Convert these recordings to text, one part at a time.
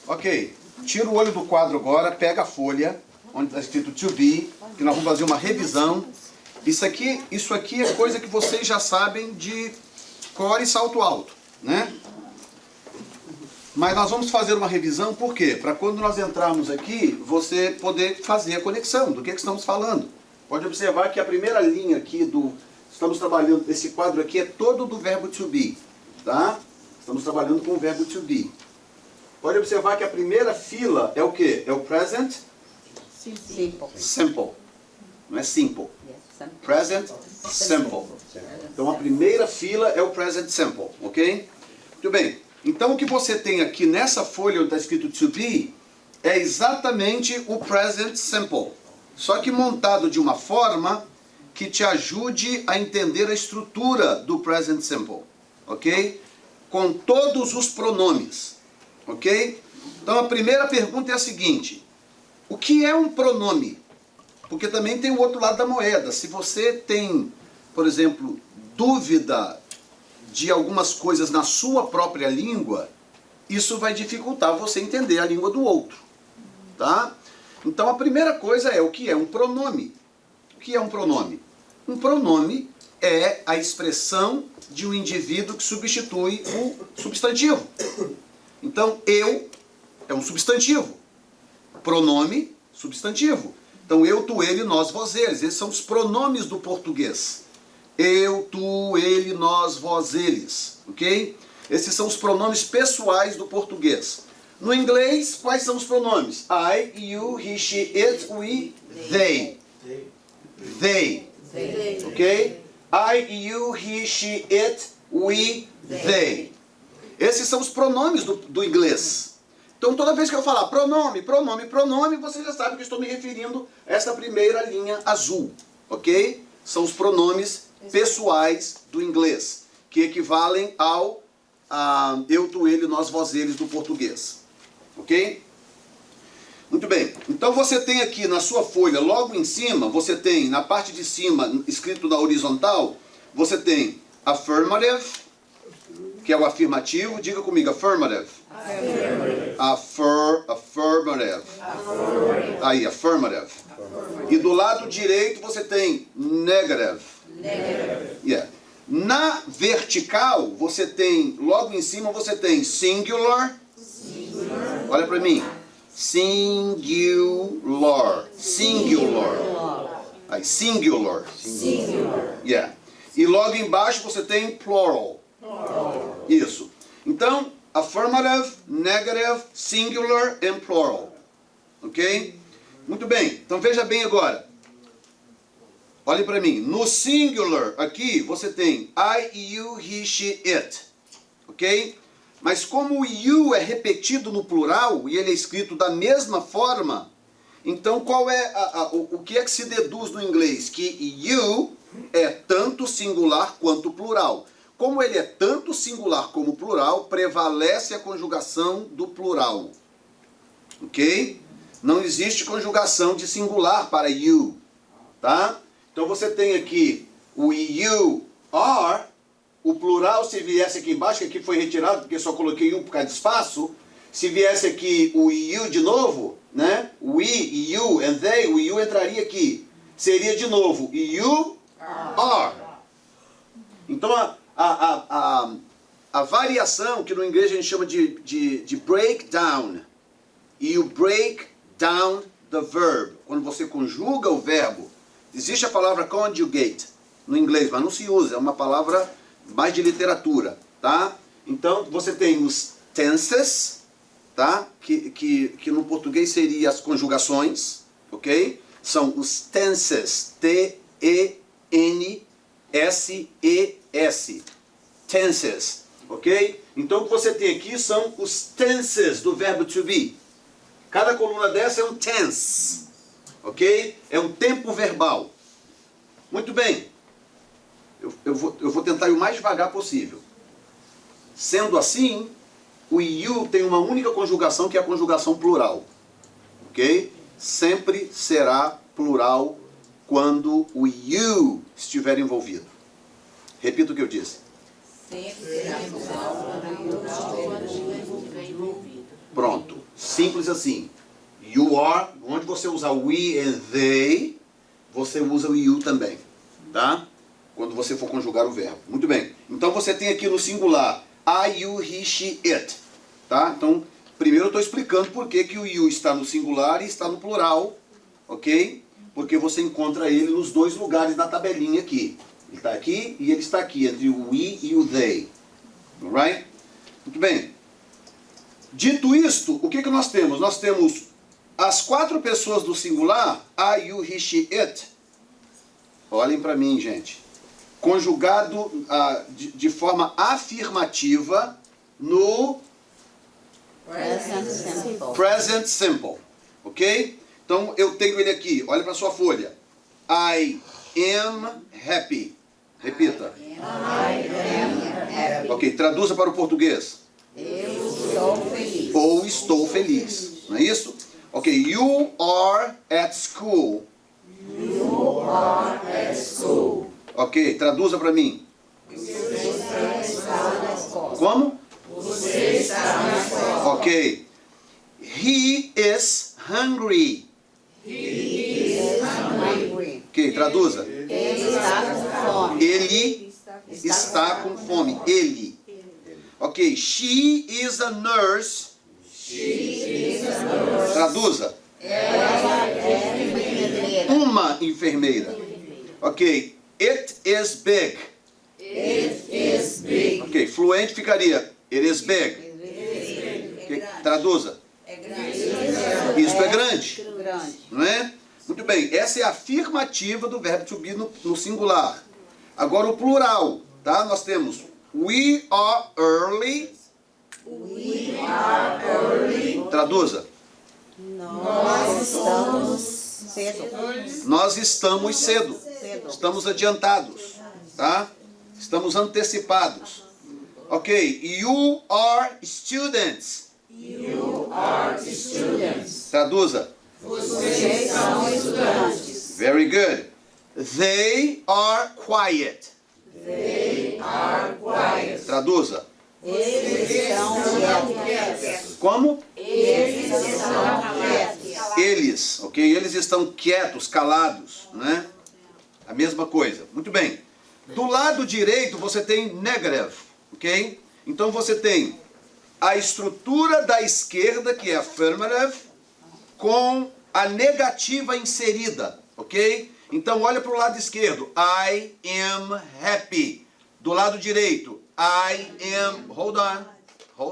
Ok, tira o olho do quadro agora, pega a folha, onde está escrito to be, que nós vamos fazer uma revisão. Isso aqui é coisa que vocês já sabem de cor e salto alto, né? Mas nós vamos fazer uma revisão, por quê? Para quando nós entrarmos aqui, você poder fazer a conexão do que estamos falando. Pode observar que a primeira linha aqui estamos trabalhando, esse quadro aqui é todo do verbo to be, tá? Estamos trabalhando com o verbo to be. Pode observar que a primeira fila é o quê? É o present simple. Não é simple. Present simple. Então a primeira fila é o present simple, ok? Muito bem. Então o que você tem aqui nessa folha onde está escrito to be é exatamente o present simple. Só que montado de uma forma que te ajude a entender a estrutura do present simple, ok? Com todos os pronomes, ok? Então a primeira pergunta é a seguinte: o que é um pronome? Porque também tem o outro lado da moeda. Se você tem, por exemplo, dúvida de algumas coisas na sua própria língua, isso vai dificultar você entender a língua do outro, tá? Então a primeira coisa é o que é um pronome. O que é um pronome? Um pronome é a expressão de um indivíduo que substitui o substantivo. Então eu é um substantivo. Pronome, substantivo. Então eu, tu, ele, nós, vós, eles. Esses são os pronomes do português. Eu, tu, ele, nós, vós, eles. Ok? Esses são os pronomes pessoais do português. No inglês, quais são os pronomes? I, you, he, she, it, we, they. They. Ok? I, you, he, she, it, we, they. Esses são os pronomes do inglês. Então toda vez que eu falar pronome, pronome, pronome, você já sabe que eu estou me referindo a essa primeira linha azul. Ok? São os pronomes pessoais do inglês, que equivalem ao eu, tu, ele, nós, vós, eles do português. Ok? Muito bem. Então você tem aqui na sua folha, logo em cima, você tem, na parte de cima, escrito na horizontal, você tem affirmative, que é o afirmativo. Diga comigo, affirmative. Affirmative. Aí, affirmative. E do lado direito você tem negative. Yeah. Na vertical, você tem, logo em cima você tem singular. Olha para mim. Singular. Aí, singular. Yeah. E logo embaixo você tem plural. Isso. Então, affirmative, negative, singular and plural. Ok? Muito bem. Então veja bem agora. Olhe para mim. No singular, aqui, você tem I, you, he, she, it. Ok? Mas como o you é repetido no plural e ele é escrito da mesma forma, então qual é o que é que se deduz no inglês? Que you é tanto singular quanto plural. Como ele é tanto singular como plural, prevalece a conjugação do plural. Ok? Não existe conjugação de singular para you. Tá? Então você tem aqui o you are, o plural se viesse aqui embaixo, que aqui foi retirado porque só coloquei you por causa de espaço. Se viesse aqui o you de novo, né? We, you and they, o you entraria aqui. Seria de novo you are. Então a variação que no inglês a gente chama de breakdown. You break down the verb. Quando você conjuga o verbo, existe a palavra conjugate no inglês, mas não se usa, é uma palavra mais de literatura, tá? Então você tem os tenses, tá? Que no português seriam as conjugações, ok? São os tenses, T-E-N-S-E-S, tenses, ok? Então o que você tem aqui são os tenses do verbo to be. Cada coluna dessa é um tense, ok? É um tempo verbal. Muito bem. Eu vou tentar ir o mais devagar possível. Sendo assim, o you tem uma única conjugação, que é a conjugação plural. Ok? Sempre será plural quando o you estiver envolvido. Repita o que eu disse. Sempre será plural quando o you estiver envolvido. Pronto. Simples assim. You are, onde você usar we and they, você usa o you também, tá? Quando você for conjugar o verbo. Muito bem. Então você tem aqui no singular I, you, he, she, it, tá? Então, primeiro eu estou explicando por que que o you está no singular e está no plural, ok? Porque você encontra ele nos dois lugares da tabelinha aqui. Ele está aqui e ele está aqui, entre o we e o they. Alright? Muito bem. Dito isto, o que que nós temos? Nós temos as 4 pessoas do singular, I, you, he, she, it. Olhem para mim, gente. Conjugado de forma afirmativa no present simple. Ok? Então eu tenho ele aqui. Olha para sua folha. I am happy. Repita. I am happy. Ok, traduza para o português. Eu estou feliz. Ou estou feliz. Não é isso? Ok, you are at school. You are at school. Ok, traduza para mim. Você está na escola. Como? Você está na escola. Ok. He is hungry. He is hungry. Ok, traduza. Ele está com fome. Ele está com fome. Ele. Ok, she is a nurse. She is a nurse. Traduza. Ela é enfermeira. Uma enfermeira. Ok, it is big. It is big. Ok, fluente ficaria it is big. Ok, traduza. É grande. Isso é grande. Grande. Não é? Muito bem, essa é a afirmativa do verbo to be no singular. Agora o plural, tá? Nós temos we are early. We are early. Traduza. Nós estamos cedo. Nós estamos cedo. Estamos adiantados, tá? Estamos antecipados. Ok, you are students. You are students. Traduza. Vocês são estudantes. Very good. They are quiet. They are quiet. Traduza. Eles estão quietos. Como? Eles estão quietos. Eles, ok? Eles estão quietos, calados, né? A mesma coisa. Muito bem. Do lado direito você tem negative, ok? Então você tem a estrutura da esquerda, que é affirmative, com a negativa inserida, ok? Então olha para o lado esquerdo. I am happy. Do lado direito, I am... Hold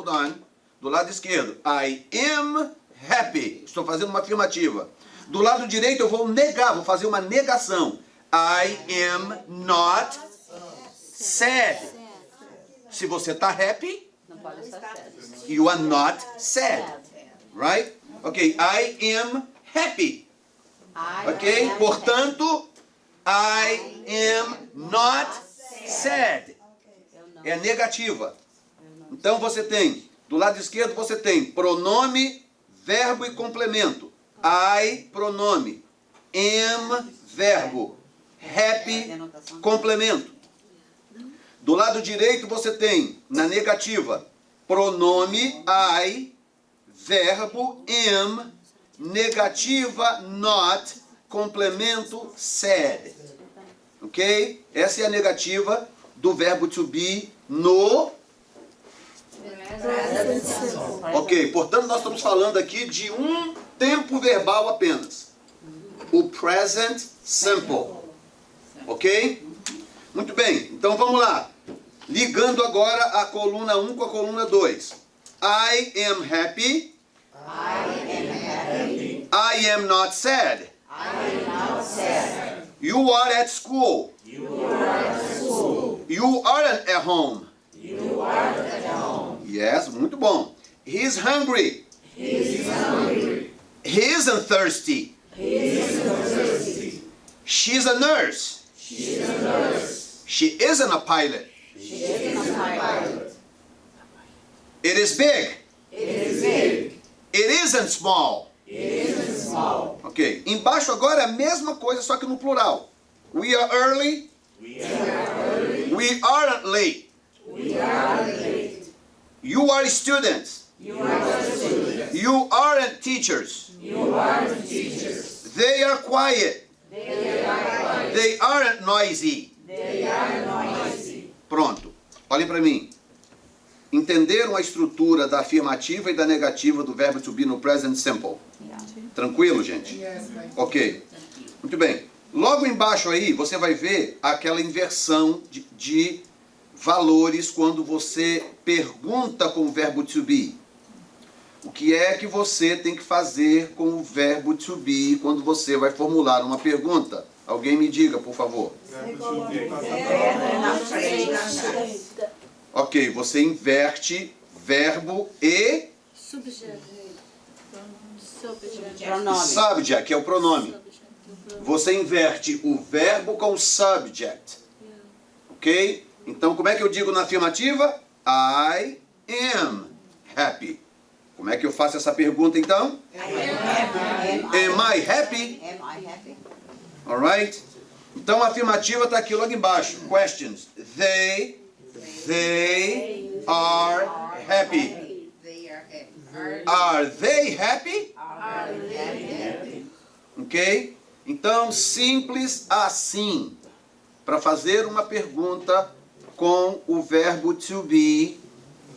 on. Do lado esquerdo, I am happy. Estou fazendo uma afirmativa. Do lado direito eu vou negar, vou fazer uma negação. I am not sad. Se você está happy, you are not sad. Right? Ok, I am happy. Ok? Portanto, I am not sad. É negativa. Então você tem, do lado esquerdo você tem pronome, verbo e complemento. I, pronome. Am, verbo. Happy, complemento. Do lado direito você tem, na negativa, pronome I, verbo am, negativa not, complemento sad. Ok? Essa é a negativa do verbo to be no... Ok, portanto nós estamos falando aqui de um tempo verbal apenas. O present simple. Ok? Muito bem, então vamos lá. Ligando agora a coluna 1 com a coluna 2. I am happy. I am not sad. You are at school. You aren't at home. Yes, muito bom. He's hungry. He isn't thirsty. She's a nurse. She isn't a pilot. It is big. It isn't small. Ok. Embaixo agora é a mesma coisa, só que no plural. We are early. We aren't late. You are students. You You aren't teachers. You aren't teachers. They are quiet. They are quiet. They aren't noisy. They are noisy. Pronto. Olhem para mim. Entenderam a estrutura da afirmativa e da negativa do verbo to be no present simple? Tranquilo, gente? Ok. Muito bem. Logo embaixo aí, você vai ver aquela inversão de valores quando você pergunta com o verbo to be. O que é que você tem que fazer com o verbo to be quando você vai formular uma pergunta? Alguém me diga, por favor. Ok, você inverte verbo e subject, que é o pronome. Você inverte o verbo com o subject. Ok? Então, como é que eu digo na afirmativa? I am happy. Como é que eu faço essa pergunta, então? Am I happy? Alright? Então, a afirmativa está aqui logo embaixo. Questions. They are happy. Are they happy? Ok? Então, simples assim. Para fazer uma pergunta com o verbo to be,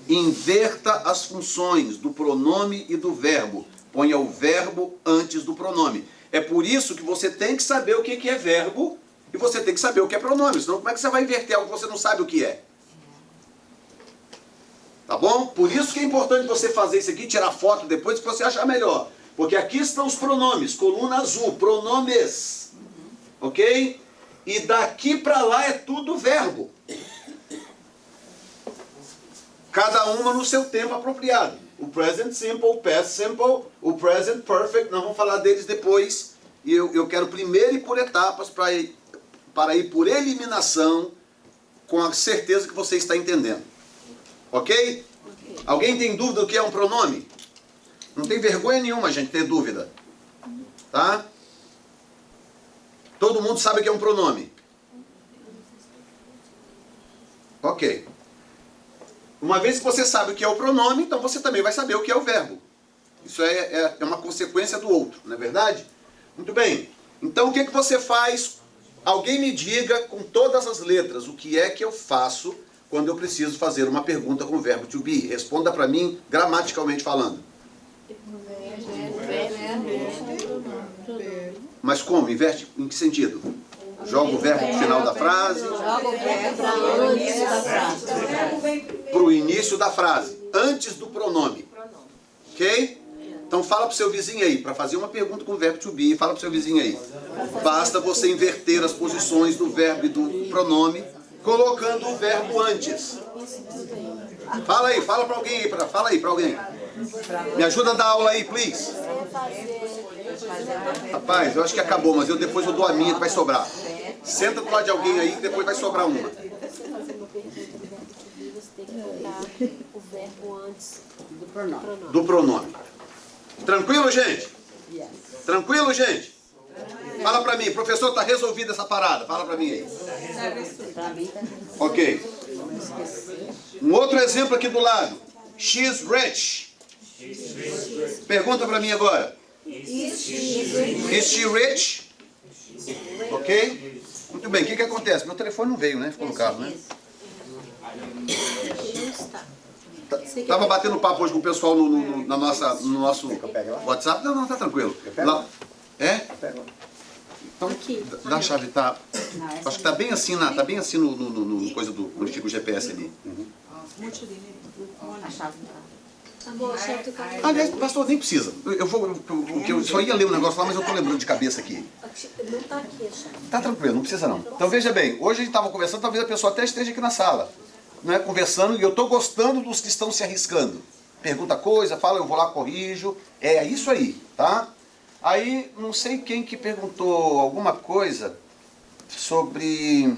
inverta as funções do pronome e do verbo. Ponha o verbo antes do pronome. É por isso que você tem que saber o que é verbo e você tem que saber o que é pronome. Senão, como é que você vai inverter algo que você não sabe o que é? Tá bom? Por isso que é importante você fazer isso aqui, tirar foto depois, que você achar melhor. Porque aqui estão os pronomes, coluna azul, pronomes. Ok? E daqui para lá é tudo verbo. Cada uma no seu tempo apropriado. O present simple, o past simple, o present perfect, nós vamos falar deles depois. E eu quero primeiro ir por etapas para ir por eliminação, com a certeza que você está entendendo. Ok? Alguém tem dúvida do que é um pronome? Não tem vergonha nenhuma, gente, ter dúvida. Tá? Todo mundo sabe o que é um pronome. Ok. Uma vez que você sabe o que é o pronome, então você também vai saber o que é o verbo. Isso é uma consequência do outro, não é verdade? Muito bem. Então o que você faz? Alguém me diga com todas as letras o que é que eu faço quando eu preciso fazer uma pergunta com o verbo to be. Responda para mim, gramaticalmente falando. Mas como? Inverte em que sentido? Joga o verbo no final da frase. Joga o verbo para o início da frase. Para o início da frase, antes do pronome. Ok? Então fala para o seu vizinho aí, para fazer uma pergunta com o verbo to be, fala para o seu vizinho aí. Basta você inverter as posições do verbo e do pronome, colocando o verbo antes. Fala aí, fala para alguém aí, fala aí para alguém. Me ajuda a dar aula aí, please. Rapaz, eu acho que acabou, mas depois eu dou a minha que vai sobrar. Senta do lado de alguém aí que depois vai sobrar uma. Você tem que colocar o verbo antes do pronome. Tranquilo, gente? Tranquilo, gente? Fala pra mim, professor, tá resolvida essa parada? Fala pra mim aí. Ok. Um outro exemplo aqui do lado. She's rich. Pergunta pra mim agora. Is she rich? Ok? Muito bem, o que acontece? Meu telefone não veio, né? Ficou no carro, né? Tava batendo papo hoje com o pessoal no nosso WhatsApp. Não, tá tranquilo. Lá, é? Então, dá a chave, tá? Acho que tá bem assim, tá bem assim no coisa do onde fica o GPS ali. A chave Aliás, pastor, nem precisa. Eu só ia ler um negócio lá, mas eu tô lembrando de cabeça aqui. Não tá aqui a chave. Tá tranquilo, não precisa não. Então veja bem, hoje a gente estava conversando, talvez a pessoa até esteja aqui na sala, né, conversando, e eu tô gostando dos que estão se arriscando. Pergunta coisa, fala, eu vou lá, corrijo. É isso aí, tá? Aí, não sei quem que perguntou alguma coisa sobre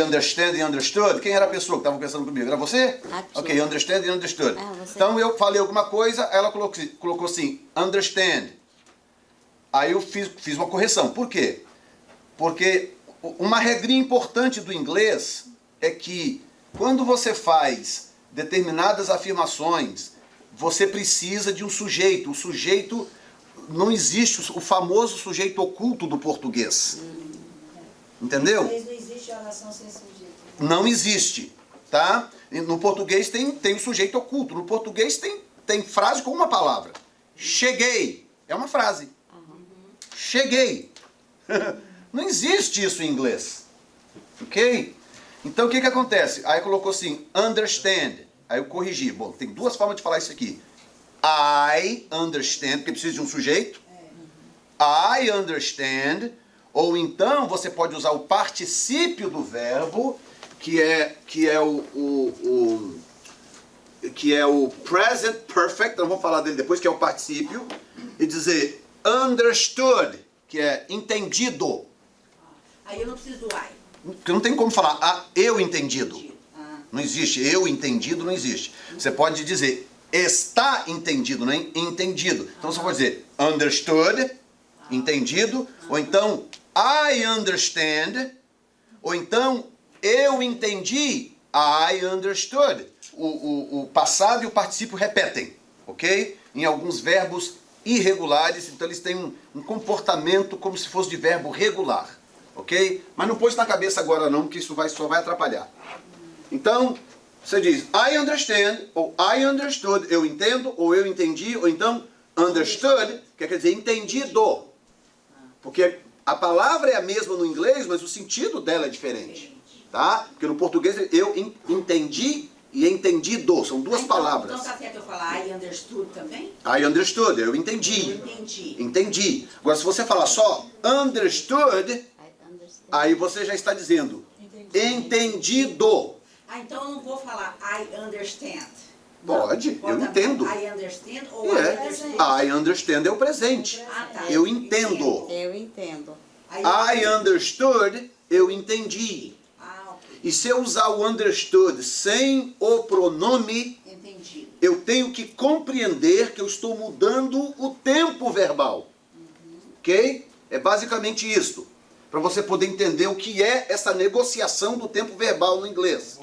understand e understood. Quem era a pessoa que estava conversando comigo? Era você? Ok, understand e understood. Então eu falei alguma coisa, ela colocou assim, understand. Aí eu fiz uma correção. Por quê? Porque uma regrinha importante do inglês é que quando você faz determinadas afirmações você precisa de um sujeito. O sujeito, não existe o famoso sujeito oculto do português. Entendeu? Não existe oração sem sujeito. Não existe, tá? No português tem o sujeito oculto. No português tem frase com uma palavra. Cheguei. É uma frase. Cheguei. Não existe isso em inglês. Ok? Então o que acontece? Aí colocou assim, understand. Aí eu corrigi. Bom, tem duas formas de falar isso aqui. I understand, porque precisa de um sujeito. I understand. Ou então você pode usar o particípio do verbo, que é o present perfect, nós vamos falar dele depois, que é o particípio, e dizer understood, que é entendido. Aí eu não preciso do I. Porque não tem como falar eu entendido. Não existe. Eu entendido não existe. Você pode dizer está entendido, não é entendido. Então você pode dizer understood, entendido, ou então I understand, ou então eu entendi, I understood. O passado e o particípio repetem, ok? Em alguns verbos irregulares, então eles têm um comportamento como se fosse de verbo regular. Ok? Mas não pôs na cabeça agora não, porque isso só vai atrapalhar. Então, você diz I understand, ou I understood, eu entendo, ou eu entendi, ou então understood, que quer dizer entendido. Porque a palavra é a mesma no inglês, mas o sentido dela é diferente. Tá? Porque no português eu entendi e entendido, são duas palavras. Então tá certo eu falar I understood também? I understood, eu entendi. Eu entendi. Entendi. Agora, se você falar só understood, aí você já está dizendo entendido. Ah, então eu não vou falar I understand. Pode, eu entendo. I understand ou I understand? I understand é o presente. Ah, tá. Eu entendo. Eu entendo. I understood, eu entendi. Ah, ok. E se eu usar o understood sem o pronome, Entendi. eu tenho que compreender que eu estou mudando o tempo verbal. Ok? É basicamente isso. Para você poder entender o que é essa negociação do tempo verbal no inglês.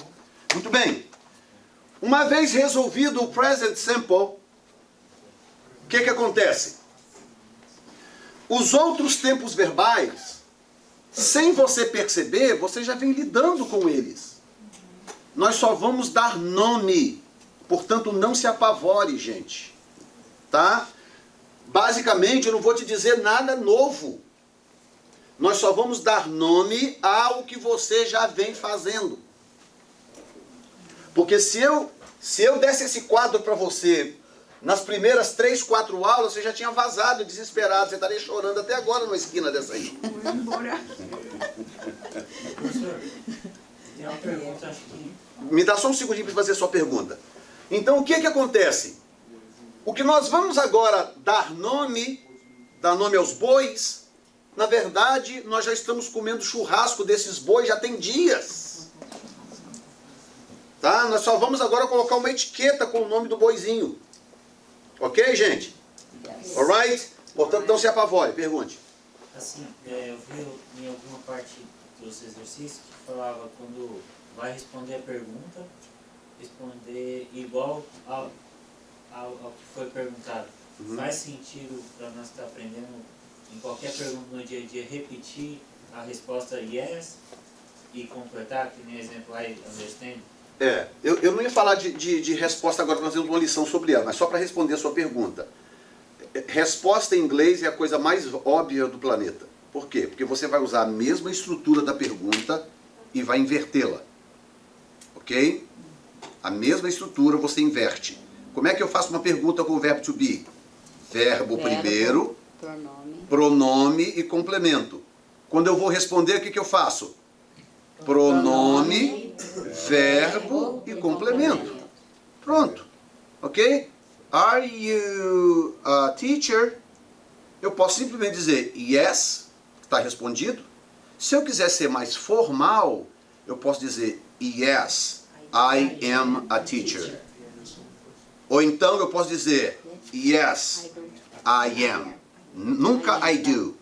Muito bem. Uma vez resolvido o present simple, o que acontece? Os outros tempos verbais, sem você perceber, você já vem lidando com eles. Nós só vamos dar nome. Portanto, não se apavore, gente. Tá? Basicamente, eu não vou te dizer nada novo. Nós só vamos dar nome ao que você já vem fazendo. Porque se eu desse esse quadro para você nas primeiras 3, 4 aulas, você já tinha vazado, desesperado. Você estaria chorando até agora numa esquina dessa aí. Professor, tem uma pergunta, acho que... Me dá só um segundinho para fazer a sua pergunta. Então, o que acontece? O que nós vamos agora dar nome aos bois, na verdade, nós já estamos comendo churrasco desses bois já tem dias. Tá? Nós só vamos agora colocar uma etiqueta com o nome do boizinho. Ok, gente? Alright? Portanto, não se apavore. Pergunte. Assim, eu vi em alguma parte dos exercícios que falava quando vai responder a pergunta, responder igual ao que foi perguntado. Faz sentido para nós estar aprendendo em qualquer pergunta no dia a dia, repetir a resposta yes e completar, que nem exemplo, I understand? Eu não ia falar de resposta agora, nós temos uma lição sobre ela, mas só para responder a sua pergunta. Resposta em inglês é a coisa mais óbvia do planeta. Por quê? Porque você vai usar a mesma estrutura da pergunta e vai invertê-la. Ok? A mesma estrutura você inverte. Como é que eu faço uma pergunta com o verbo to be? Verbo primeiro, pronome e complemento. Quando eu vou responder, o que eu faço? Pronome, verbo e complemento. Pronto. Ok? Are you a teacher? Eu posso simplesmente dizer yes, está respondido. Se eu quiser ser mais formal, eu posso dizer yes, I am a teacher. Ou então eu posso dizer yes, I am. Nunca I do.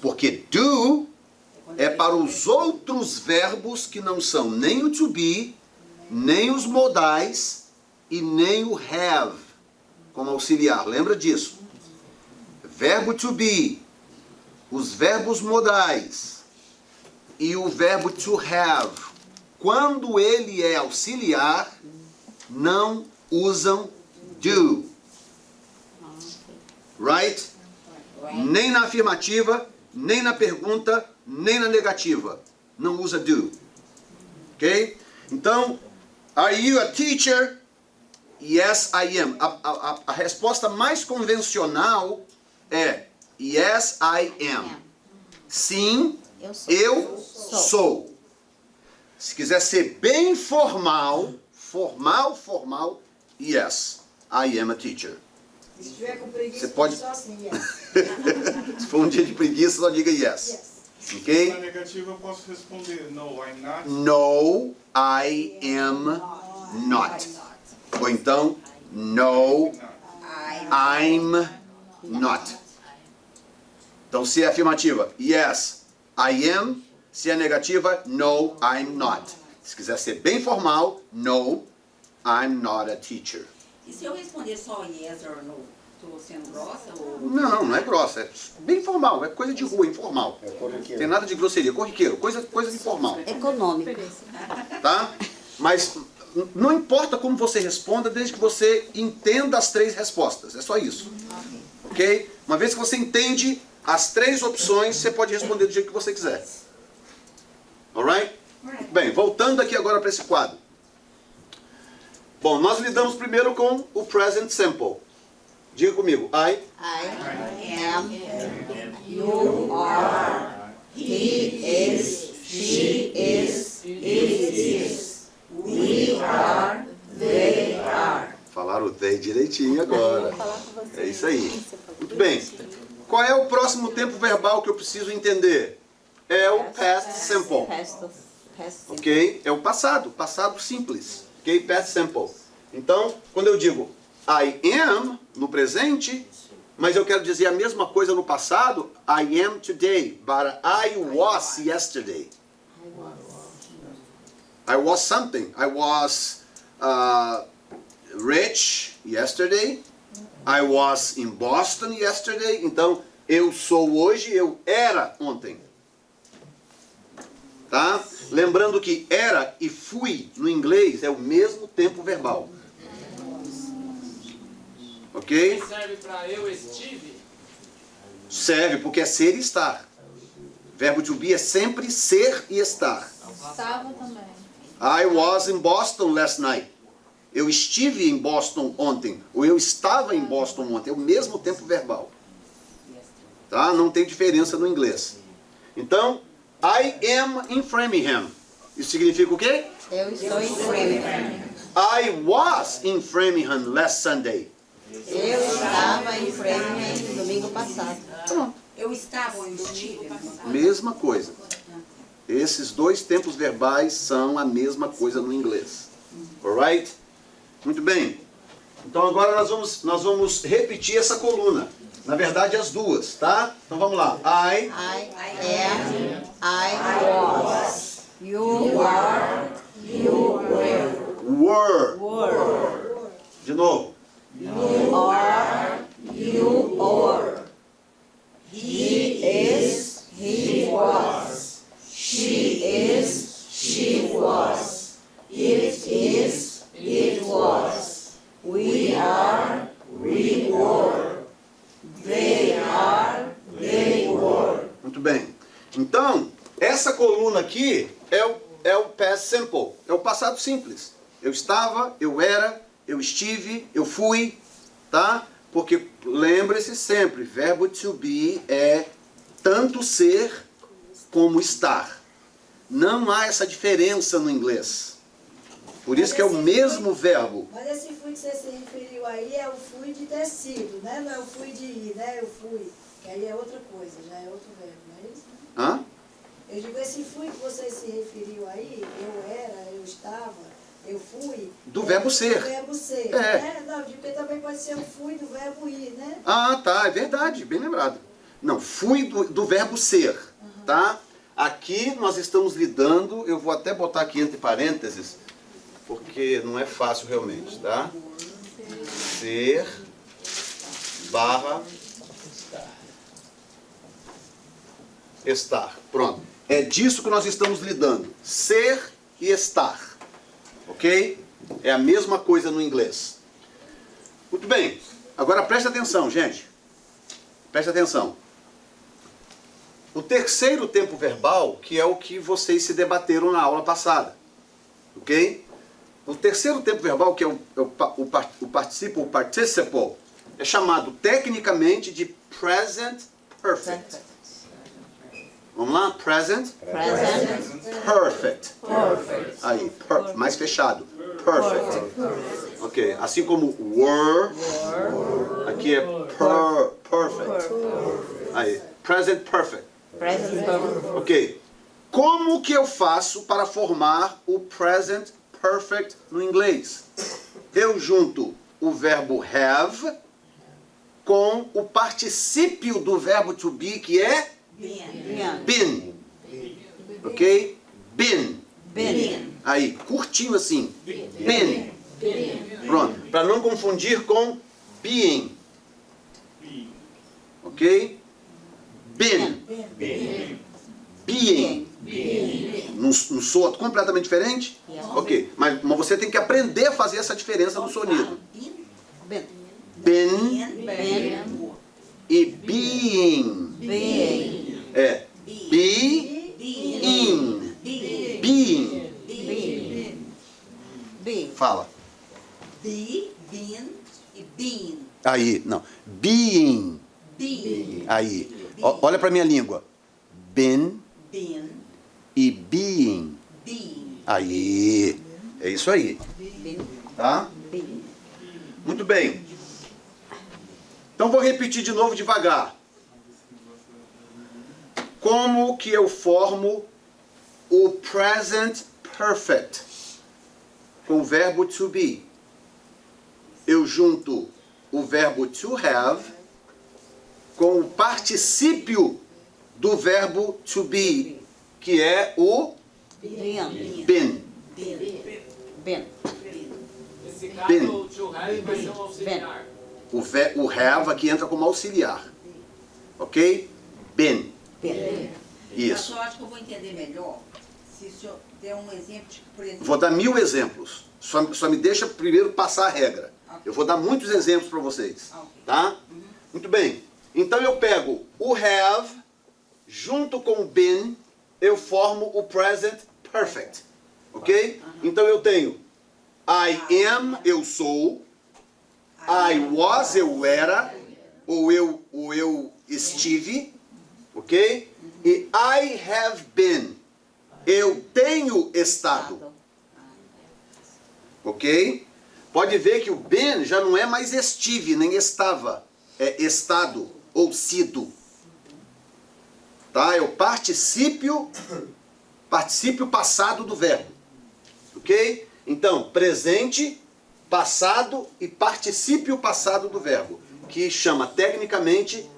Porque do é para os outros verbos que não são nem o to be, nem os modais e nem o have como auxiliar. Lembra disso? Verbo to be, os verbos modais e o verbo to have, quando ele é auxiliar, não usam do. Right? Nem na afirmativa, nem na pergunta, nem na negativa. Não usa do. Ok? Então, are you a teacher? Yes, I am. A resposta mais convencional é yes, I am. Sim, eu sou. Se quiser ser bem formal, formal, yes, I am a teacher. Se tiver com preguiça, Você pode... só assim, yes. Se for um dia de preguiça, só diga yes. Ok? Na negativa eu posso responder no, I'm not. No, I am not. Ou então, no, I'm not. Então, se é afirmativa, yes, I am. Se é negativa, no, I'm not. Se quiser ser bem formal, no, I'm not a teacher. E se eu responder só yes or no, estou sendo grossa ou... Não, não é grossa, é bem formal, é coisa de rua, informal. Tem nada de grosseria, corriqueiro, coisa informal. Econômico. Tá? Mas não importa como você responda, desde que você entenda as 3 respostas. É só isso. Ok? Uma vez que você entende as 3 opções, você pode responder do jeito que você quiser. Alright? Bem, voltando aqui agora para esse quadro. Bom, nós lidamos primeiro com o present simple. Diga comigo. I am, you are, he is, she is, it is, we are, they are. Falaram o they direitinho agora. É isso aí. Muito bem. Qual é o próximo tempo verbal que eu preciso entender? É o past simple. Ok? É o passado simples. Ok? Past simple. Então, quando eu digo I am, no presente, mas eu quero dizer a mesma coisa no passado, I am today, but I was yesterday. I was something. I was rich yesterday. I was in Boston yesterday. Então, eu sou hoje, eu era ontem. Tá? Lembrando que era e fui no inglês é o mesmo tempo verbal. Ok? Serve para eu estive? Serve porque é ser e estar. Verbo to be é sempre ser e estar. Estava também. I was in Boston last night. Eu estive em Boston ontem. Ou eu estava em Boston ontem. É o mesmo tempo verbal. Tá? Não tem diferença no inglês. Então, I am in Framingham. Isso significa o quê? Eu estou em Framingham. I was in Framingham last Sunday. Eu estava em Framingham no domingo passado. Eu estava onde estive. Mesma coisa. Esses 2 tempos verbais são a mesma coisa no inglês. Alright? Muito bem. Então agora nós vamos repetir essa coluna. Na verdade, as duas, tá? Então vamos lá. I am, I was, you are, you were. De novo. You are, you are. He is, he was. She is, she was. It is, it was. We are, we were. They are, they were. Muito bem. Então, essa coluna aqui é o past simple. É o passado simples. Eu estava, eu era, eu estive, eu fui, tá? Porque lembre-se sempre, verbo to be é tanto ser como estar. Não há essa diferença no inglês. Por isso que é o mesmo verbo. Mas esse fui que você se referiu aí é o fui de ter sido, né? Não é o fui de ir, né? Eu fui. Que aí é outra coisa, já é outro verbo, não é isso? Hã? Eu digo, esse fui que você se referiu aí, eu era, eu estava, eu fui. Do verbo ser. Do verbo ser, É. né? Não, porque também pode ser o fui do verbo ir, né? Ah, tá, é verdade, bem lembrado. Não, fui do verbo ser, tá? Aqui nós estamos lidando, eu vou até botar aqui entre parênteses, porque não é fácil realmente, tá? Ser barra estar. Pronto. É disso que nós estamos lidando. Ser e estar. Ok? É a mesma coisa no inglês. Muito bem. Agora preste atenção, gente. Preste atenção. O terceiro tempo verbal, que é o que vocês se debateram na aula passada. Ok? O terceiro tempo verbal, que é o participle, é chamado tecnicamente de present perfect. Vamos lá? Present perfect. Aí, mais fechado. Perfect. Ok, assim como were, aqui é perfect. Aí, present perfect. Ok. Como que eu faço para formar o present perfect no inglês? Eu junto o verbo have com o particípio do verbo to be, que é been. Ok? Been. Aí, curtinho assim. Been. Pronto. Para não confundir com being. Ok? Been. Being. Não soa completamente diferente? Ok. Mas você tem que aprender a fazer essa diferença no sonido. Been e being. É. Being. Fala. Be, been e being. Aí, não. Being. Aí. Olha para minha língua. Been e being. Aí. É isso aí. Tá? Muito bem. Então vou repetir de novo devagar. Como que eu formo o present perfect com o verbo to be? Eu junto o verbo to have com o particípio do verbo to be, que é o been. Nesse caso, Been. o to have vai ser um auxiliar. O have aqui entra como auxiliar. Ok? Been. Isso. Eu acho que eu vou entender melhor se o senhor der um exemplo, tipo, por exemplo. Vou dar 1000 exemplos. Só me deixa primeiro passar a regra. Eu vou dar muitos exemplos para vocês. Tá? Muito bem. Então eu pego o have, junto com o been, eu formo o present perfect. Ok? Então eu tenho I am, eu sou. I was, eu era. Ou eu estive. Ok? E I have been. Eu tenho estado. Ok? Pode ver que o been já não é mais estive, nem estava. É estado ou sido. Tá? É o particípio passado do verbo. Ok? Então, presente, passado e particípio passado do verbo. Que chama tecnicamente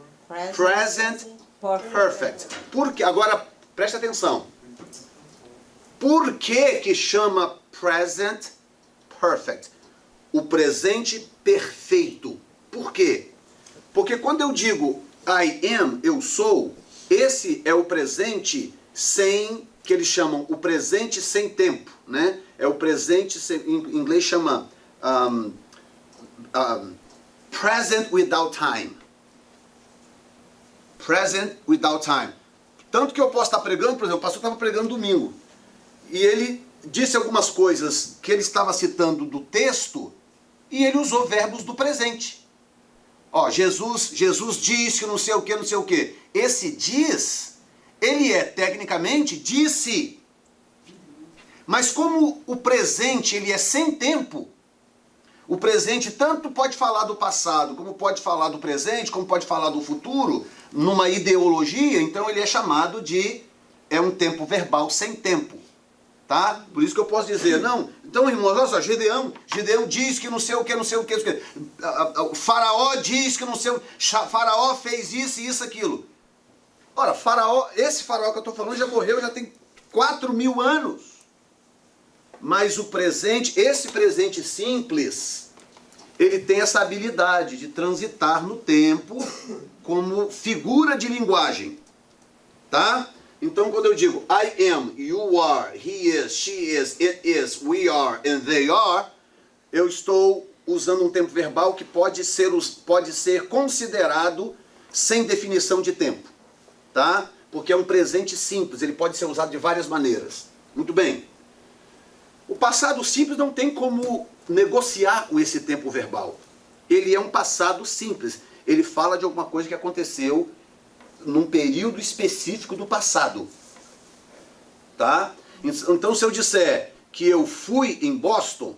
present perfect. Porque, agora, presta atenção. Por que chama present perfect? O presente perfeito. Por quê? Porque quando eu digo I am, eu sou, esse é o presente sem, que eles chamam o presente sem tempo, né? É o presente, em inglês chama present without time. Present without time. Tanto que eu posso estar pregando, por exemplo, o pastor estava pregando domingo, e ele disse algumas coisas que ele estava citando do texto, e ele usou verbos do presente. Ó, Jesus diz que não sei o que, não sei o que. Esse diz, ele é tecnicamente disse. Mas como o presente ele é sem tempo, o presente tanto pode falar do passado, como pode falar do presente, como pode falar do futuro, numa ideologia, então ele é chamado de, é um tempo verbal sem tempo. Tá? Por isso que eu posso dizer, não, então irmãos, olha só, Gideão diz que não sei o que, não sei o que, o Faraó diz que não sei o que, Faraó fez isso e isso, aquilo. Ora, esse Faraó que eu estou falando já morreu, já tem 4.000 anos. Mas o presente, esse presente simples, ele tem essa habilidade de transitar no tempo como figura de linguagem. Tá? Então quando eu digo I am, you are, he is, she is, it is, we are and they are, eu estou usando um tempo verbal que pode ser considerado sem definição de tempo. Tá? Porque é um presente simples, ele pode ser usado de várias maneiras. Muito bem. O passado simples não tem como negociar com esse tempo verbal. Ele é um passado simples. Ele fala de alguma coisa que aconteceu num período específico do passado. Tá? Então se eu disser que eu fui em Boston,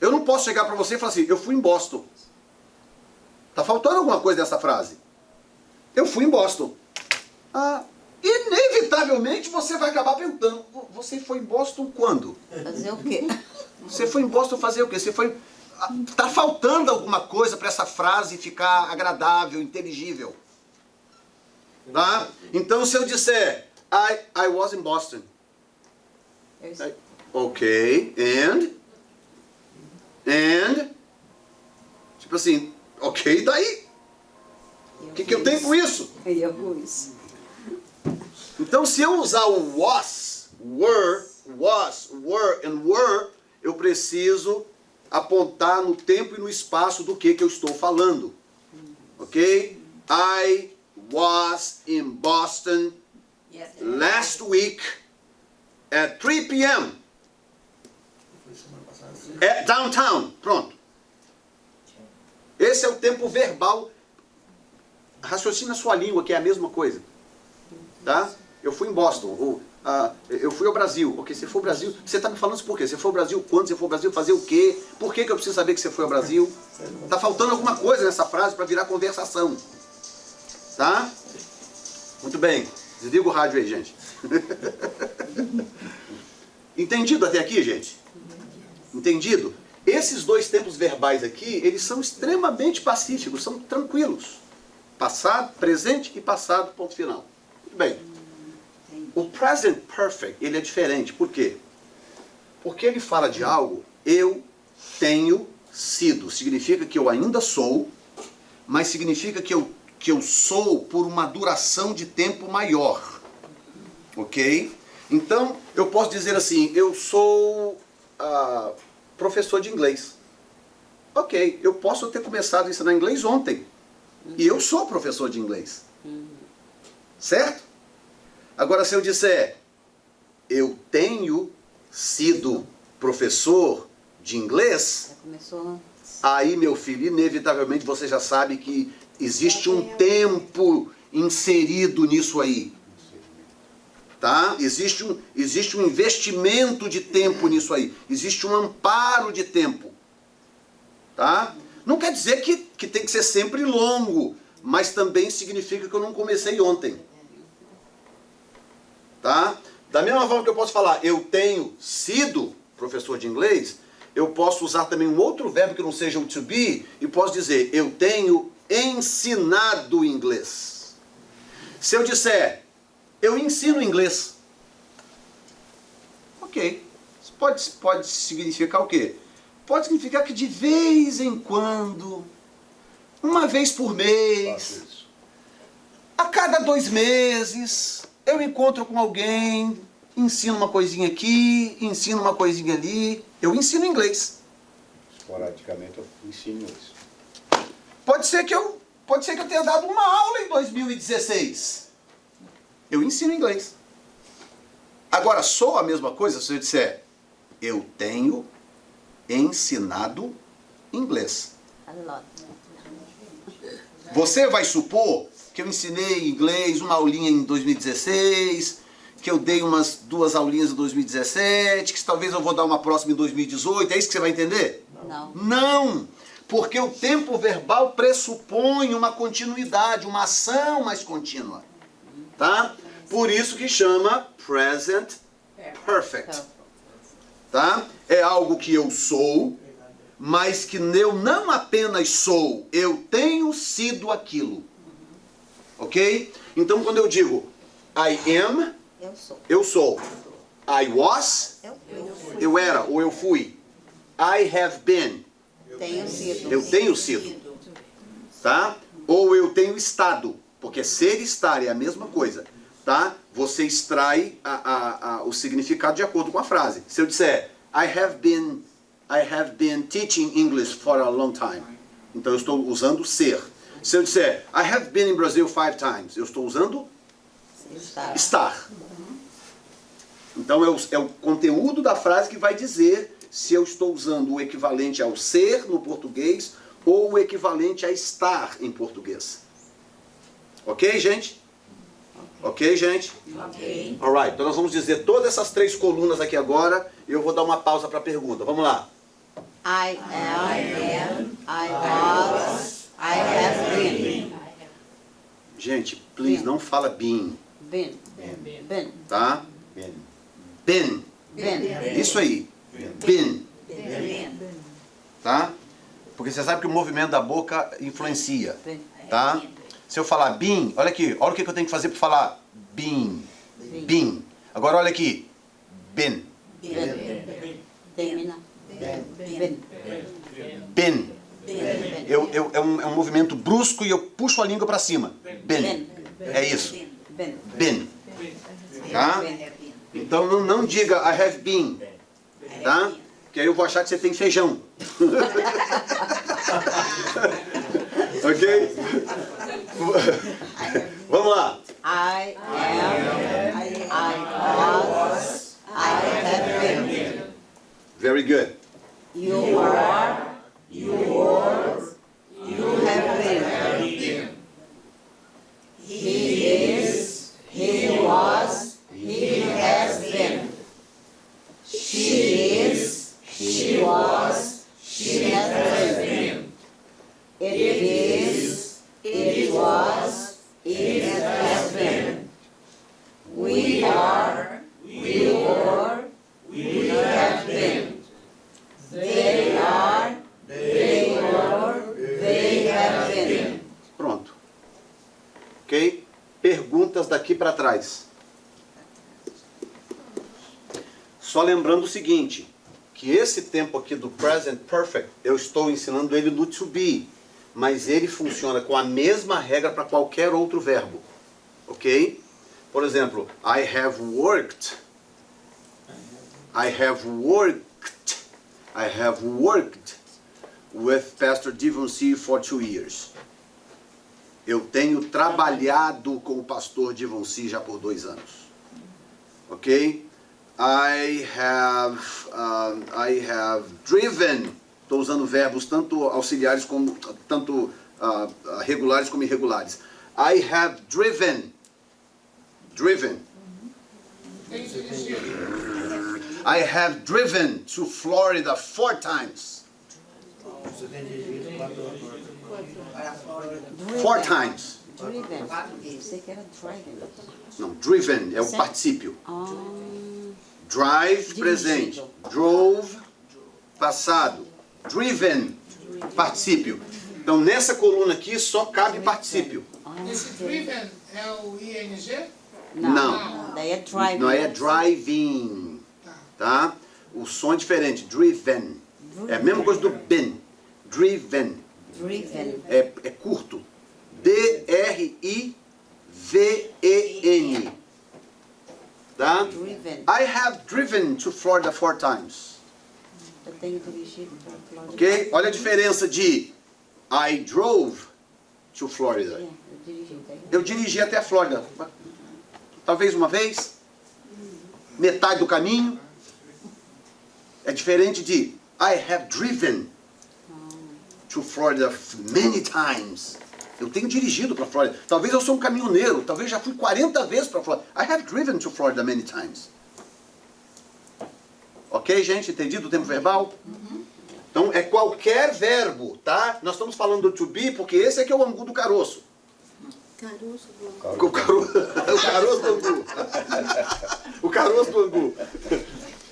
eu não posso chegar para você e falar assim, eu fui em Boston. Tá faltando alguma coisa nessa frase. Eu fui em Boston. Inevitavelmente você vai acabar perguntando, você foi em Boston quando? Fazer o quê? Você foi em Boston fazer o quê? Você foi... Tá faltando alguma coisa para essa frase ficar agradável, inteligível. Tá? Então se eu disser, I was in Boston. Ok, and, tipo assim, ok, daí? O que eu tenho com isso? Eu com isso. Então se eu usar o was, were, and were, eu preciso apontar no tempo e no espaço do que eu estou falando. Ok? I was in Boston last week at 3 p.m. at downtown. Pronto. Esse é o tempo verbal. Raciocina a sua língua, que é a mesma coisa. Tá? Eu fui em Boston. Eu fui ao Brasil. Ok, você foi ao Brasil. Você está me falando isso por quê? Você foi ao Brasil quando? Você foi ao Brasil fazer o quê? Por que eu preciso saber que você foi ao Brasil? Está faltando alguma coisa nessa frase para virar conversação. Tá? Muito bem. Desliga o rádio aí, gente. Entendido até aqui, gente? Entendido? Esses dois tempos verbais aqui, eles são extremamente pacíficos, são tranquilos. Passado, presente e passado, ponto final. Muito bem. O present perfect, ele é diferente. Por quê? Porque ele fala de algo, eu tenho sido. Significa que eu ainda sou, mas significa que eu sou por uma duração de tempo maior. Ok? Então, eu posso dizer assim, eu sou professor de inglês. Ok, eu posso ter começado a ensinar inglês ontem. E eu sou professor de inglês. Certo? Agora, se eu disser, eu tenho sido professor de inglês, aí, meu filho, inevitavelmente você já sabe que existe um tempo inserido nisso aí. Tá? Existe um investimento de tempo nisso aí. Existe um amparo de tempo. Tá? Não quer dizer que tem que ser sempre longo, mas também significa que eu não comecei ontem. Tá? Da mesma forma que eu posso falar, eu tenho sido professor de inglês, eu posso usar também um outro verbo que não seja o to be, e posso dizer, eu tenho ensinado inglês. Se eu disser, eu ensino inglês. Ok. Isso pode significar o quê? Pode significar que de vez em quando, uma vez por mês, a cada 2 meses, eu encontro com alguém, ensino uma coisinha aqui, ensino uma coisinha ali. Eu ensino inglês. Esporadicamente eu ensino isso. Pode ser que eu tenha dado uma aula em 2016. Eu ensino inglês. Agora, sou a mesma coisa se eu disser, eu tenho ensinado inglês. Você vai supor que eu ensinei inglês, uma aulinha em 2016, que eu dei umas 2 aulinhas em 2017, que talvez eu vou dar uma próxima em 2018, é isso que você vai entender? Não. Não! Porque o tempo verbal pressupõe uma continuidade, uma ação mais contínua. Tá? Por isso que chama present perfect. Tá? É algo que eu sou, mas que eu não apenas sou, eu tenho sido aquilo. Ok? Então quando eu digo I am, eu sou. I was, eu eu era ou eu fui. I have been. Tenho sido. Eu tenho sido. Tá? Ou eu tenho estado. Porque ser e estar é a mesma coisa. Tá? Você extrai o significado de acordo com a frase. Se eu disser, I have been teaching English for a long time. Então eu estou usando ser. Se eu disser, I have been in Brazil 5 times. Eu estou usando estar. Então é o conteúdo da frase que vai dizer se eu estou usando o equivalente ao ser no português ou o equivalente a estar em português. Ok, gente? Ok, gente? Ok. Alright, então nós vamos dizer todas essas 3 colunas aqui agora e eu vou dar uma pausa para a pergunta. Vamos lá. I am, I was, I have been. Gente, please, não fala been, Been. Been. tá? Been. Been. Been. Isso aí. Been. Bem. Tá? Porque você sabe que o movimento da boca influencia. Been. Tá? Se eu falar been, olha aqui, olha o que eu tenho que fazer para falar been. Been. Agora olha aqui. Been. Termina. Been. Been. É um movimento brusco e eu puxo a língua para cima. Been. É isso. Been. Been. Tá? Então não diga I have been. Tá? Que aí eu vou achar que você tem feijão. Ok? Vamos lá. I am, I was, I have been. Very good. You are, you were, you have been. He is, he was, he has been. She is, she was, she has been. It is, it was, it has been. We are, we were, we have been. They are, they were, they have been. Pronto. Ok? Perguntas daqui para trás. Só lembrando o seguinte, que esse tempo aqui do Present Perfect, eu estou ensinando ele no to be, mas ele funciona com a mesma regra para qualquer outro verbo. Ok? Por exemplo, I have worked. I have worked with Pastor Divonsi for 2 years. Eu tenho trabalhado com o pastor Divonsi já por 2 anos. Ok? I have driven. Estou usando verbos tanto auxiliares como tanto regulares como irregulares. I have driven. Driven. I have driven to Florida 4 times. 4 times. Driven. Você que era driving. Não, driven é o particípio. Ah, Drive, presente. Drove, passado. Driven, particípio. Então, nessa coluna aqui, só cabe particípio. Esse driven é o ING? Não. Daí é driving. Não é driving. Tá? O som é diferente. Driven. É a mesma coisa do been. Driven. Driven. É curto. D-R-I-V-E-N. Tá? Driven. I have driven to Florida 4 times. Eu tenho dirigido para a Flórida. Ok? Olha a diferença de I drove to Florida. Eu dirigi. Eu dirigi até a Flórida. Talvez uma vez. Metade do caminho. É diferente de I have driven to Florida many times. Eu tenho dirigido para a Flórida. Talvez eu sou um caminhoneiro. Talvez já fui 40 vezes para a Flórida. I have driven to Florida many times. Ok, gente? Entendido o tempo verbal? Então, é qualquer verbo, tá? Nós estamos falando do to be porque esse aqui é o angu do caroço. O caroço do angu. O caroço do angu.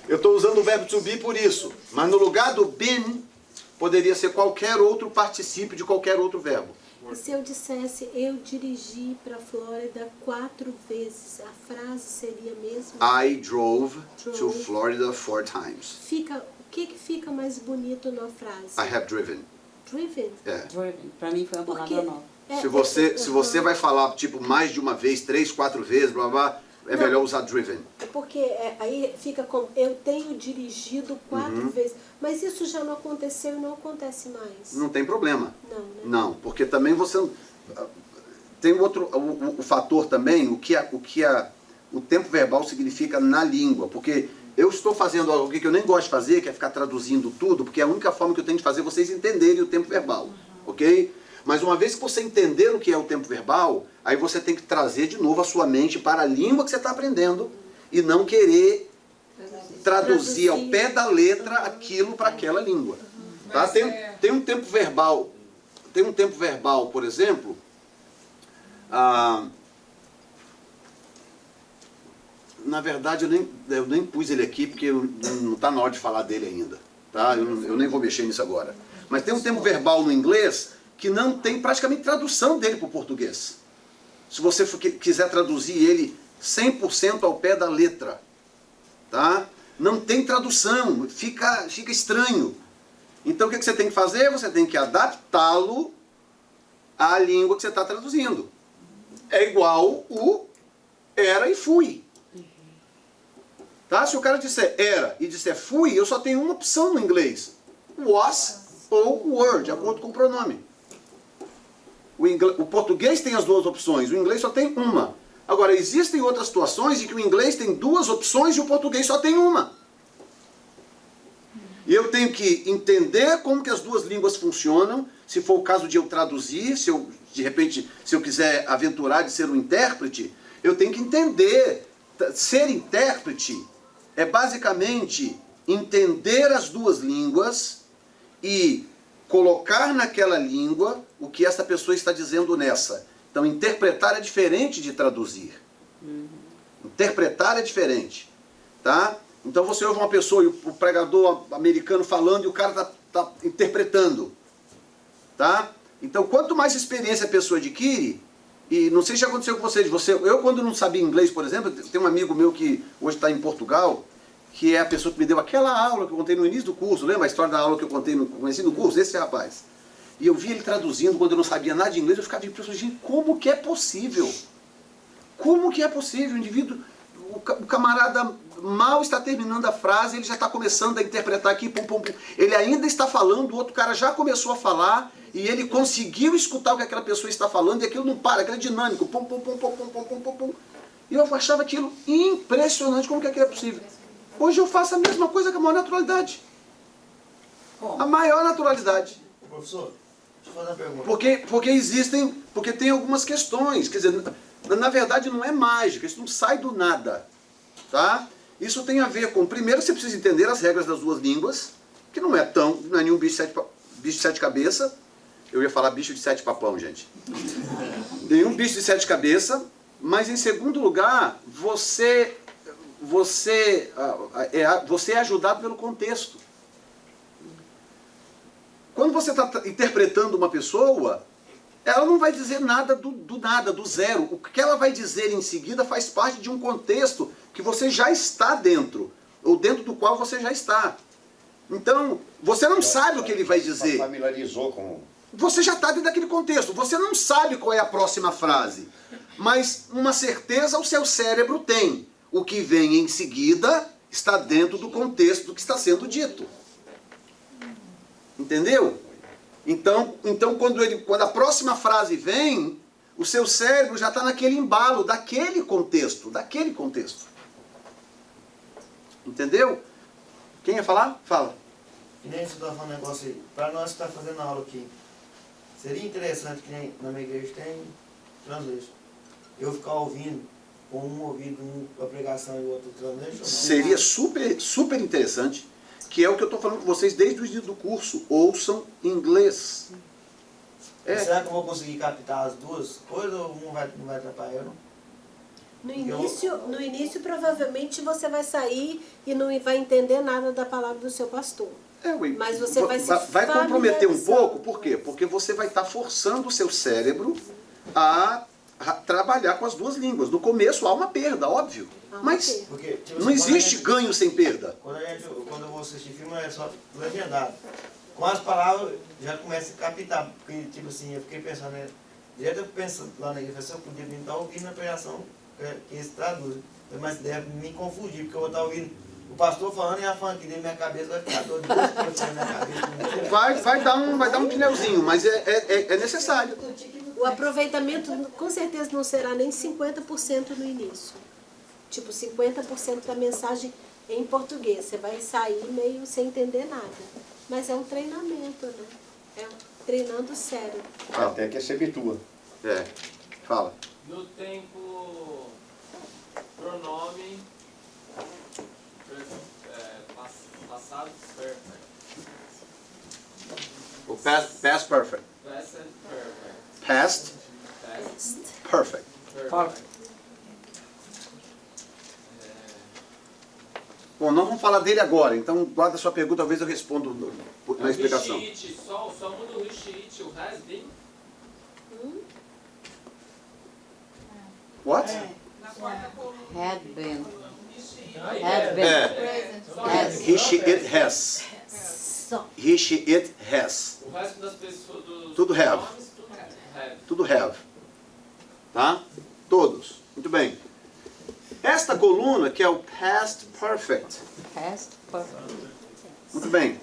Eu estou usando o verbo to be por isso. Mas no lugar do been, poderia ser qualquer outro particípio de qualquer outro verbo. work. Se eu dissesse, eu dirigi para a Flórida 4 vezes, a frase seria mesmo? I drove to Drove. Florida 4 times. O que fica mais bonito na frase? I have driven. Driven? É. Driven. Pra mim foi uma Porque palavra nova. Se você vai falar, tipo, mais de uma vez, 3, 4 vezes, blá, blá, é melhor usar driven. Porque aí fica como, eu tenho dirigido 4 vezes. Mas isso já não aconteceu e não acontece mais. Não tem problema. Não, né? Não, porque também você... Tem outro... O fator também, o que o tempo verbal significa na língua. Porque eu estou fazendo algo que eu nem gosto de fazer, que é ficar traduzindo tudo, porque é a única forma que eu tenho de fazer vocês entenderem o tempo verbal. Ok? Mas uma vez que você entender o que é o tempo verbal, aí você tem que trazer de novo a sua mente para a língua que você está aprendendo e não querer traduzir ao pé da letra aquilo para aquela língua. Tá? Tem um tempo verbal, por exemplo, na verdade eu nem pus ele aqui porque não está na hora de falar dele ainda. Tá? Eu nem vou mexer nisso agora. Mas tem um tempo verbal no inglês que não tem praticamente tradução dele para o português. Se você quiser traduzir ele 100% ao pé da letra, tá? Não tem tradução, fica estranho. Então o que você tem que fazer? Você tem que adaptá-lo à língua que você está traduzindo. É igual o era e fui. Tá? Se o cara disser era e disser fui, eu só tenho uma opção no inglês. Was ou were, de acordo com o pronome. O português tem as duas opções, o inglês só tem uma. Agora, existem outras situações em que o inglês tem duas opções e o português só tem uma. E eu tenho que entender como que as duas línguas funcionam, se for o caso de eu traduzir, de repente, se eu quiser aventurar de ser um intérprete, eu tenho que entender. Ser intérprete é basicamente entender as duas línguas e colocar naquela língua o que essa pessoa está dizendo nessa. Então, interpretar é diferente de traduzir. Interpretar é diferente. Tá? Então, você ouve uma pessoa, e o pregador americano falando, e o cara está interpretando. Tá? Então, quanto mais experiência a pessoa adquire, e não sei se já aconteceu com vocês, eu quando não sabia inglês, por exemplo, tem um amigo meu que hoje está em Portugal, que é a pessoa que me deu aquela aula que eu contei no início do curso, lembra a história da aula que eu contei no curso? Esse rapaz. E eu vi ele traduzindo quando eu não sabia nada de inglês, eu ficava impressionado, gente, como que é possível? Como que é possível? O indivíduo, o camarada mal está terminando a frase, ele já está começando a interpretar aqui, pum, pum, pum. Ele ainda está falando, o outro cara já começou a falar, e ele conseguiu escutar o que aquela pessoa está falando, e aquilo não para, aquilo é dinâmico, pum, pum, pum, pum, pum, pum, pum, pum, pum. E eu achava aquilo impressionante, como que aquilo é possível? Hoje eu faço a mesma coisa com a maior naturalidade. A maior naturalidade. Professor, deixa eu fazer uma pergunta. Porque tem algumas questões, quer dizer, na verdade não é mágica, isso não sai do nada. Tá? Isso tem a ver com, primeiro você precisa entender as regras das duas línguas, que não é nenhum bicho de 7 cabeças. Eu ia falar bicho de 7 papão, gente. Nenhum bicho de 7 cabeças, mas em segundo lugar, você é ajudado pelo contexto. Quando você está interpretando uma pessoa, ela não vai dizer nada do zero. O que ela vai dizer em seguida faz parte de um contexto que você já está dentro, ou dentro do qual você já está. Então, você não sabe o que ele vai dizer. Familiarizou com... Você já está dentro daquele contexto. Você não sabe qual é a próxima frase. Mas uma certeza o seu cérebro tem. O que vem em seguida está dentro do contexto do que está sendo dito. Entendeu? Então quando a próxima frase vem, o seu cérebro já está naquele embalo, daquele contexto. Entendeu? Quem ia falar? Fala. Que nem você está falando um negócio aí. Para nós que está fazendo aula aqui, seria interessante que nem na minha igreja tem translation. Eu ficar ouvindo com um ouvido a pregação e o outro translation. Seria super interessante, que é o que eu estou falando com vocês desde o início do curso. Ouçam inglês. Será que eu vou conseguir captar as duas coisas ou não vai atrapalhar, não? No início, provavelmente, você vai sair e não vai entender nada da palavra do seu pastor. Mas você vai se vai comprometer um familiarizando. pouco, por quê? Porque você vai estar forçando o seu cérebro a trabalhar com as duas línguas. No começo há uma perda, óbvio. Mas Porque, tipo não assim, quando a existe gente- ganho sem perda. Quando eu vou assistir filme, é só legendado. Com as palavras, já começa a captar. Porque, tipo assim, eu fiquei pensando, né? Direto eu penso lá na igreja, se eu podia vir estar ouvindo a pregação que eles traduzem. Mas deve me confundir, porque eu vou estar ouvindo o pastor falando e a fã aqui dentro da minha cabeça vai ficar todo na minha cabeça. Vai dar um pneuzinho, mas é necessário. O aproveitamento com certeza não será nem 50% no início. Tipo, 50% da mensagem em português. Você vai sair meio sem entender nada. Mas é um treinamento, né? Treinando o cérebro. Até que se habitua. Fala. No tempo, pronome, passado perfect. O past perfect. Present perfect. Past perfect. Perfect. Bom, não vamos falar dele agora, então guarda a sua pergunta, talvez eu respondo na explicação. Só muda o wish it, o has been. What? Had been. Had Has He, she, it has. He, she, it has. O resto das pessoas dos Tudo have. nomes, tudo have. Tudo have. Tá? Todos. Muito bem. Esta coluna, que é o past perfect. Past perfect. Muito bem.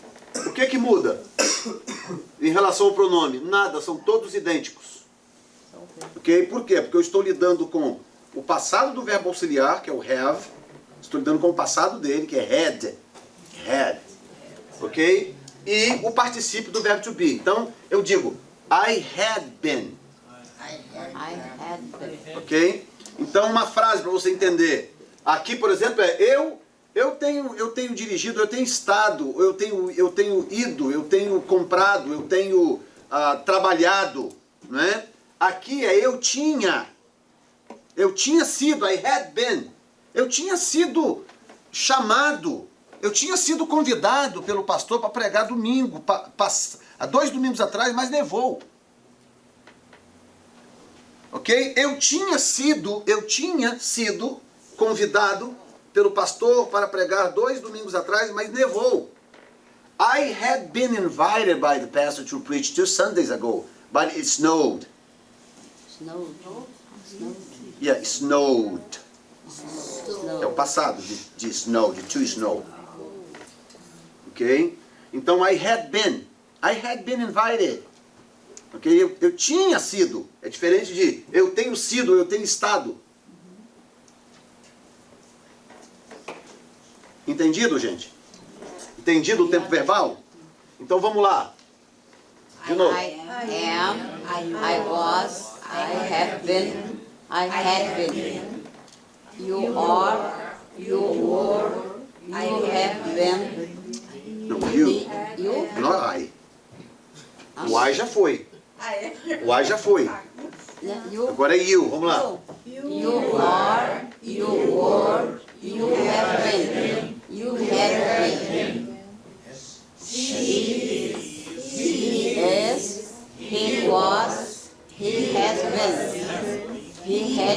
O que muda em relação ao pronome? Nada, são todos idênticos. Ok? Por quê? Porque eu estou lidando com o passado do verbo auxiliar, que é o have. Estou lidando com o passado dele, que é had. Had. Ok? E o particípio do verbo to be. Então, eu digo, I had been. I had been. Ok? Então, uma frase para você entender. Aqui, por exemplo, é eu tenho dirigido, eu tenho estado, eu tenho ido, eu tenho comprado, eu tenho trabalhado, né? Aqui é eu tinha sido, I had been. Eu tinha sido chamado, eu tinha sido convidado pelo pastor para pregar domingo, há 2 domingos atrás, mas nevou. Ok? Eu tinha sido convidado pelo pastor para pregar 2 domingos atrás, mas nevou. I had been invited by the pastor to preach 2 Sundays ago, but it snowed. Snowed. Snowed. Yeah, it snowed. Snowed. É o passado de snow, de to snow. Ok? Então, I had been invited. Ok? Eu tinha sido. É diferente de eu tenho sido, eu tenho estado. Entendido, gente? Entendido o tempo verbal? Então vamos lá. De novo. I am, I was, I have been, I had been. You are, you were, you have been. Não, you. You? Não I. O I já foi. O I já foi. You? Agora é you. Vamos lá. You are, you were, you have been, you had been. He is, he was, he has been, he had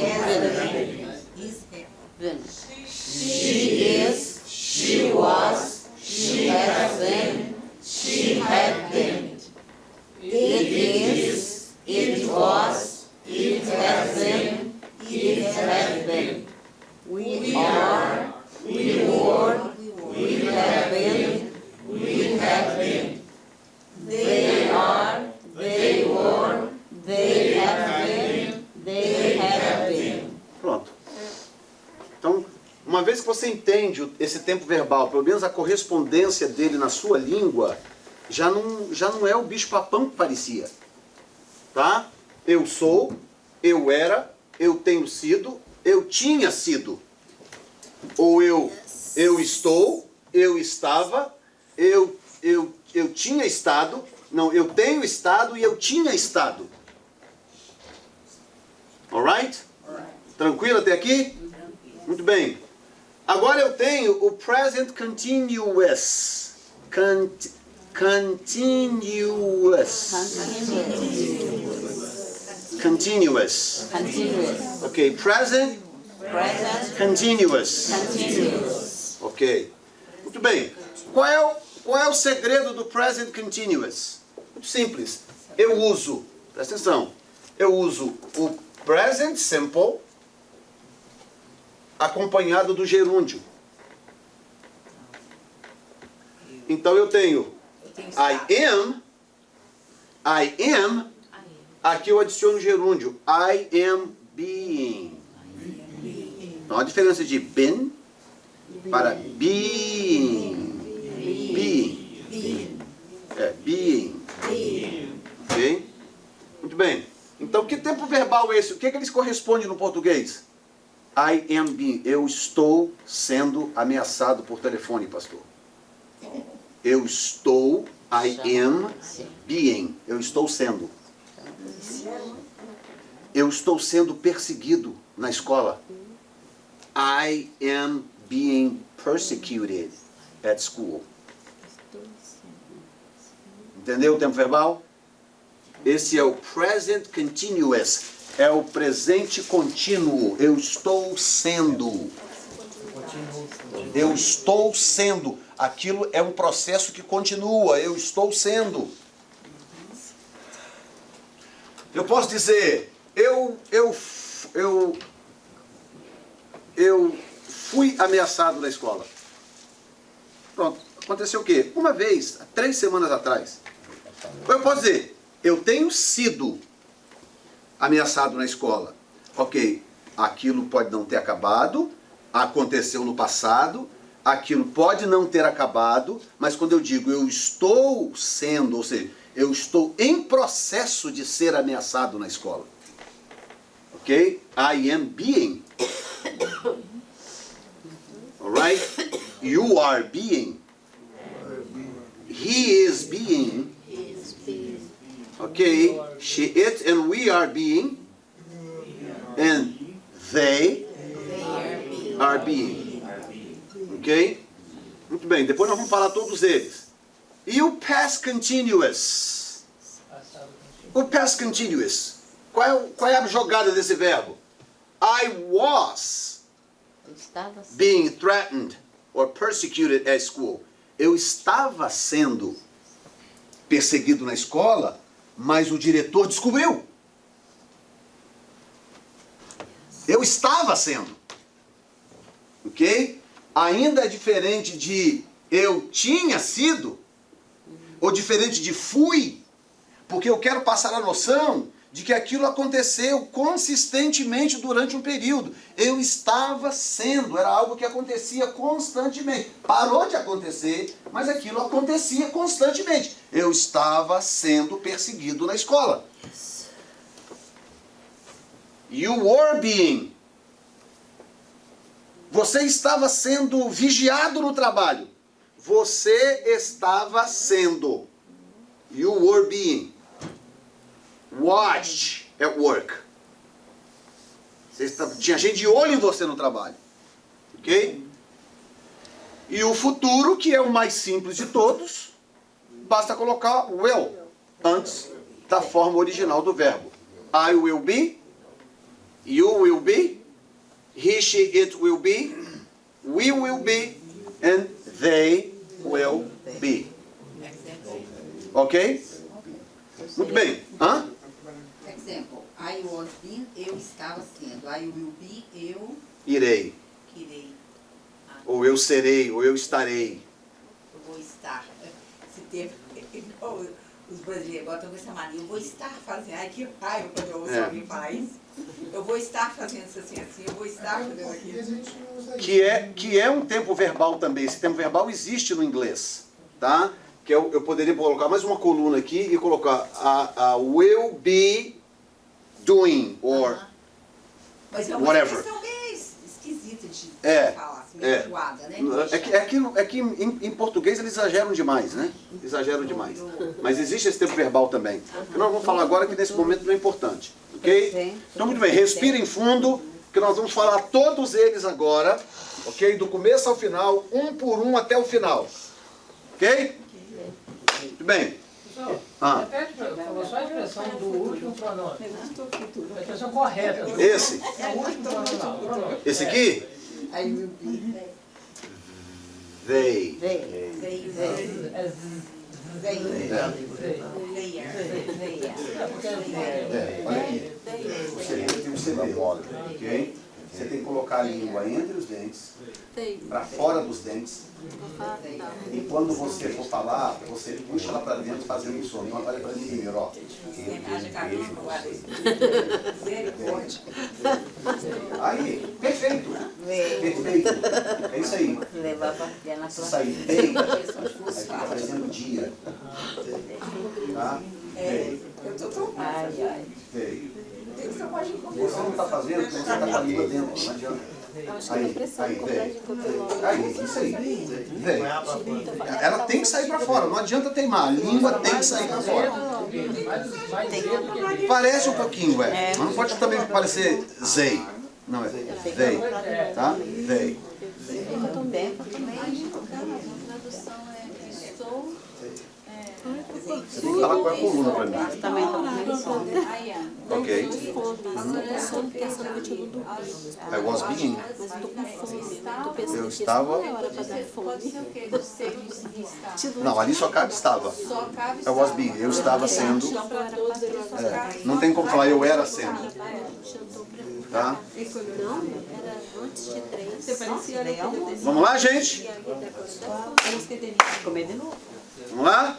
been. She is, she was, she has been, she had been. It is, it was, it has been, it has been. We are, we were, we have been, we have been. They are, they were, they have been, they have been. Pronto. Então, uma vez que você entende esse tempo verbal, pelo menos a correspondência dele na sua língua, já não é o bicho-papão que parecia. Tá? Eu sou, eu era, eu tenho sido, eu tinha sido. Ou eu estou, eu estava, eu tinha estado. Não, eu tenho estado e eu tinha estado. Alright? Tranquilo até aqui? Muito bem. Agora eu tenho o present continuous. Continuous. Continuous. Continuous. Ok, present Present. continuous. Continuous. Ok. Muito bem. Qual é o segredo do present continuous? Muito simples. Eu uso, presta atenção, eu uso o present simple acompanhado do gerúndio. Então eu tenho I am, aqui eu adiciono o gerúndio. I am being. Então a diferença de been para being. Being. É, being. Ok? Muito bem. Então que tempo verbal é esse? O que eles correspondem no português? I am being. Eu estou sendo ameaçado por telefone, pastor. Eu estou, I am being. Eu estou sendo. Eu estou sendo perseguido na escola. I am being persecuted at school. Entendeu o tempo verbal? Esse é o present continuous. É o presente contínuo. Eu estou sendo. Eu estou sendo. Aquilo é um processo que continua. Eu estou sendo. Eu posso dizer, eu fui ameaçado na escola. Pronto. Aconteceu o quê? Uma vez, há 3 semanas atrás. Eu posso dizer, eu tenho sido ameaçado na escola. Ok, aquilo pode não ter acabado, aconteceu no passado, aquilo pode não ter acabado, mas quando eu digo eu estou sendo, ou seja, eu estou em processo de ser ameaçado na escola. Ok? I am being. Alright? You are being. He is being. Okay? She, it, and we are being. And they are being. Ok? Muito bem, depois nós vamos falar todos eles. E o past continuous? O past continuous. Qual é a jogada desse verbo? I was being threatened or persecuted at school. Eu estava sendo perseguido na escola, mas o diretor descobriu. Eu estava sendo. Ok? Ainda é diferente de eu tinha sido, ou diferente de fui, porque eu quero passar a noção de que aquilo aconteceu consistentemente durante um período. Eu estava sendo, era algo que acontecia constantemente. Parou de acontecer, mas aquilo acontecia constantemente. Eu estava sendo perseguido na escola. You were being. Você estava sendo vigiado no trabalho. Você estava sendo. You were being. Watched at work. Tinha gente de olho em você no trabalho. Ok? E o futuro, que é o mais simples de todos, basta colocar will antes da forma original do verbo. I will be. You will be. He, she, it will be. We will be. And they will be. Ok? Muito bem. Hã? Exemplo, I was being, eu estava sendo. I will be, eu irei. irei. Ou eu serei, ou eu estarei. Eu vou estar. Se teve, igual os brasileiros botam essa mania, eu vou estar fazendo. Ai, que raiva quando eu ouço alguém falar isso. Eu vou estar fazendo isso assim, eu vou estar fazendo aquilo. Que é um tempo verbal também. Esse tempo verbal existe no inglês. Tá? Que eu poderia colocar mais uma coluna aqui e colocar will be doing, or mas é uma whatever. expressão bem esquisita de falar, assim, meio enjoada, né? É que em português eles exageram demais, né? Exageram demais. Mas existe esse tempo verbal também. Que nós vamos falar agora que nesse momento não é importante. Ok? Então, muito bem. Respirem fundo. porque nós vamos falar todos eles agora, ok? Do começo ao final, um por um até o final. Ok? Muito bem. Repete, falou só a expressão do último pronome. A expressão correta. Esse? É o último pronome. Esse aqui? They. Olha aqui. Você tem que perceber, ok? Você tem que colocar a língua entre os dentes, para fora dos dentes. E quando você for falar, você puxa ela para dentro fazendo um som. Então olha para mim primeiro, ó. Aí, perfeito. Perfeito. É isso aí. Se sair bem, aí fica parecendo dia. Tá? Eu estou tomando. Tem que ser mais de comer. Você não está fazendo, porque você está com a língua dentro, não adianta. Aí, isso aí. Vem. Ela tem que sair para fora, não adianta teimar. A língua tem que sair para fora. Parece um pouquinho, mas não pode também parecer zei. Não, é they, tá? They. Você tem que falar com a coluna para mim. Também Ok. I was being. Eu estava. Não, ali só cabe estava. I was being. Eu estava sendo. Não tem como falar eu era sendo. Tá? Vamos lá, gente? Vamos lá?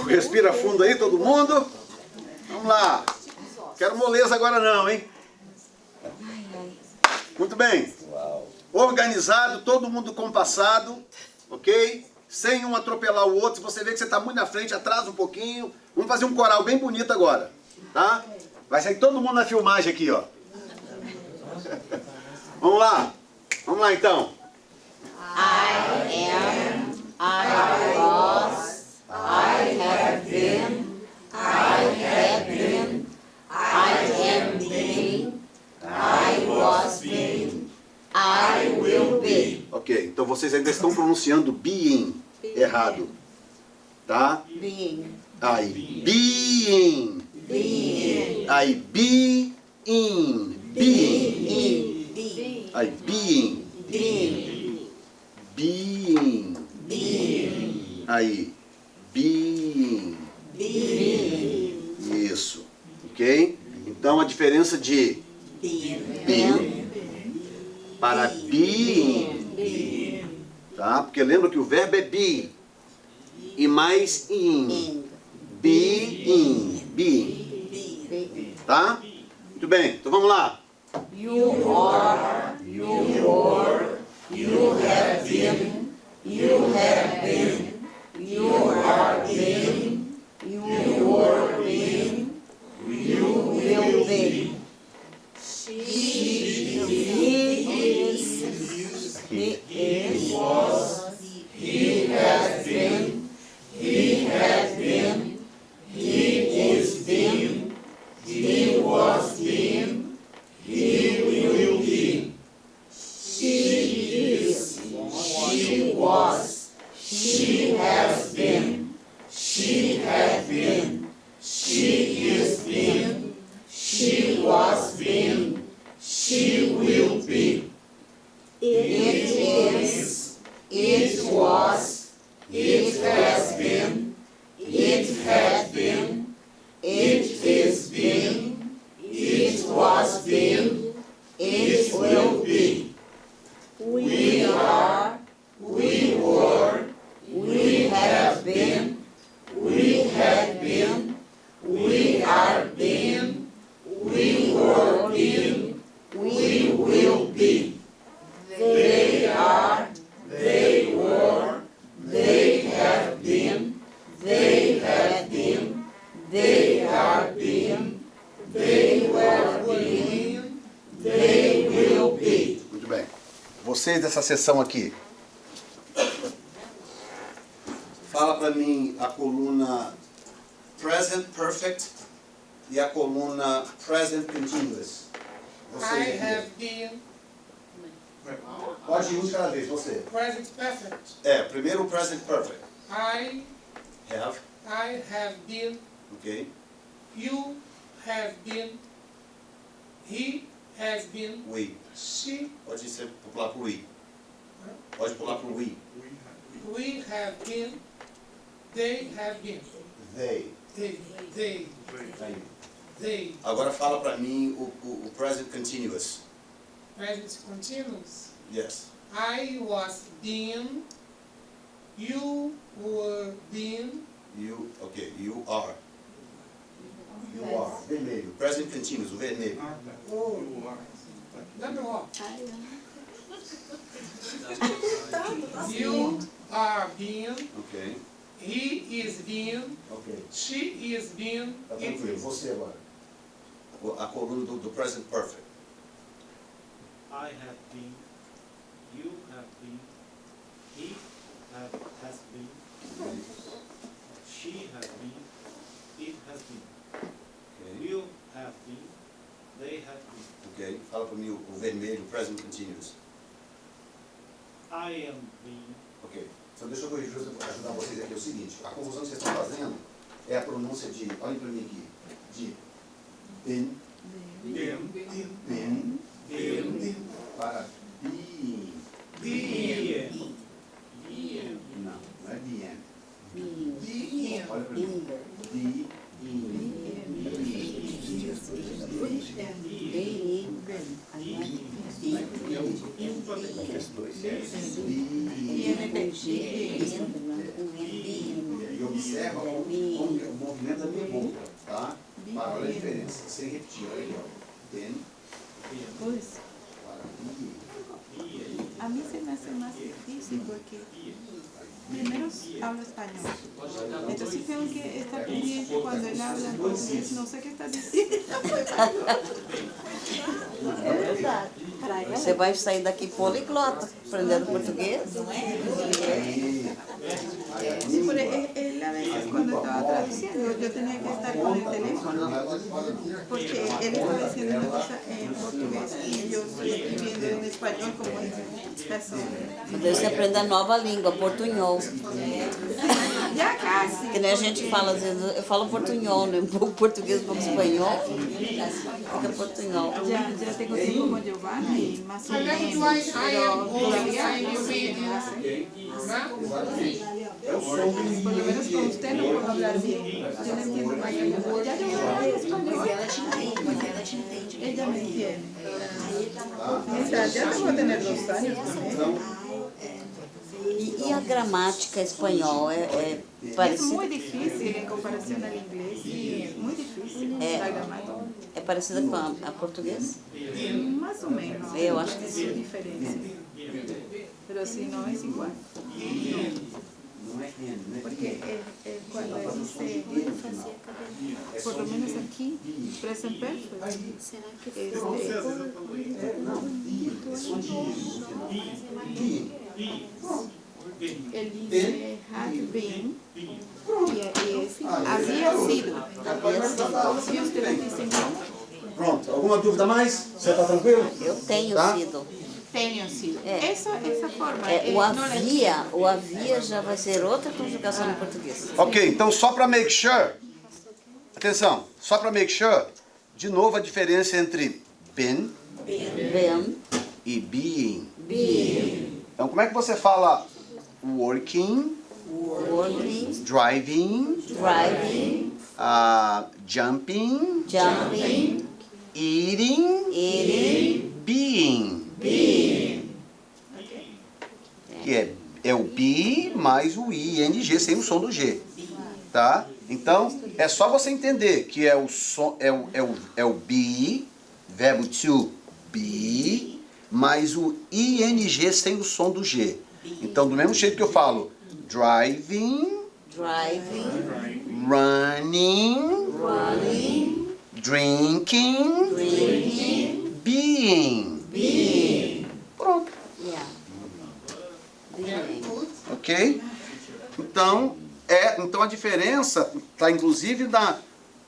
Respira fundo aí, todo mundo. Vamos lá. Quero moleza agora não, hein? Muito bem. Organizado, todo mundo compassado, ok? Sem um atropelar o outro. Se você vê que você está muito na frente, atrasa um pouquinho. Vamos fazer um coral bem bonito agora, tá? Vai sair todo mundo na filmagem aqui, ó. Vamos lá. Vamos lá, então. I am, I was, I have been, I have been, I am being, I was being, I will be. Ok, então vocês ainda estão pronunciando being errado, tá? Being. Aí, being. Being. Aí, being. Being. Aí, being. Being. Being. Being. Aí, being. Being. Isso, ok? Então a diferença de being para being, tá? Porque lembra que o verbo é be e mais in. Being, being, tá? Muito bem, então vamos lá. You are, you were, you have been, you have been, you are being, you were being, you will be. He is, he was, he has been, he has been, he is being, he was being, he will be. She is, she was, she has been, she had been, she is being, she was being, she will be. It is, it was, it has been, it had been, it is being, it was being, it will be. We are, we were, we have been, we had been, we are being, we were being, we will be. They are, they were, they have been, they had been, they are being, they were being, they will be. Muito bem. Vocês dessa sessão aqui, fala para mim a coluna Present Perfect e a coluna Present Continuous. I have been Pode ir um de cada vez, você. present perfect. Primeiro o present perfect. I Have, been, ok? you have been, he has been, We. she, Pode ser pular pro we. Pode pular pro we. we have been, they have been. They. They. Aí. Agora fala pra mim o present continuous. Present continuous. Yes. I was being, you were being, You, ok, you are. You are. Vermelho. Present continuous, o vermelho. number one. You are being, Ok. he is being, Ok. she is being, Tá it tranquilo. is. Você agora. A coluna do present perfect. I have been, you have been, he has been, she has been, it has been. Ok. You have been, they have been. Ok. Fala pra mim o vermelho, o present continuous. I am being. Ok. Então deixa eu corrigir para ajudar vocês aqui. É o seguinte, a confusão que vocês estão fazendo é a pronúncia de, olhem para mim aqui, de been, para being. Não, não é being. Olha para mim. Being. E observa como o movimento da minha boca, tá? Para, olha a diferença, sem repetir, olha aqui, ó. Bem, para A mí se me hace más difícil porque primero hablo español. Entonces tengo que estar pendiente cuando él habla portugués, no sé qué está diciendo. É verdade. Você vai sair daqui poliglota, aprendendo português. Sí, pero él a veces cuando estaba traduciendo yo tenía que estar con el teléfono porque él estaba diciendo una cosa en portugués y yo estoy escribiendo en español como expressão. Então você aprende a nova língua, portunhol. Já casi. Que nem a gente fala, às vezes, eu falo portunhol, né? Um pouco português, um pouco espanhol. Fica portunhol. Ya tengo tiempo con Giovanna y más o menos, pero todavía no sé qué hacer. Por lo menos con usted no puedo hablar bien. Yo no entiendo más que yo. Ya yo hablo español. Ella me entiende. Ya tengo que tener 2 años también. E a gramática espanhol é Es parecida? muy difícil en comparación al inglés. Sí, muy difícil la gramática. É parecida com a português? Más o menos. Eu acho que Hay sim. diferencia. Pero si no es igual. não é N, né? Porque cuando dice, por lo menos aquí, present perfect, Será que él dice had been y es había sido. Y ustedes dicen no. Pronto, alguma dúvida mais? Você está tranquilo? Eu tenho Tá? sido. Tenho sido. É. Essa forma. O havia já vai ser outra conjugação em português. Ok, então só para make sure, atenção, só para make sure, de novo a diferença entre been Bem, e being. being, Então como é que você fala working, working, driving, driving, jumping, jumping, eating, eating, being? being. Que é o be mais o ing sem o som do G, tá? Então é só você entender que é o som, é o be, verbo to be, mais o ing sem o som do G. Então do mesmo jeito que eu falo driving, Driving, running, running, drinking, drinking, being. being. Pronto, Yeah. Being. ok? Então a diferença está inclusive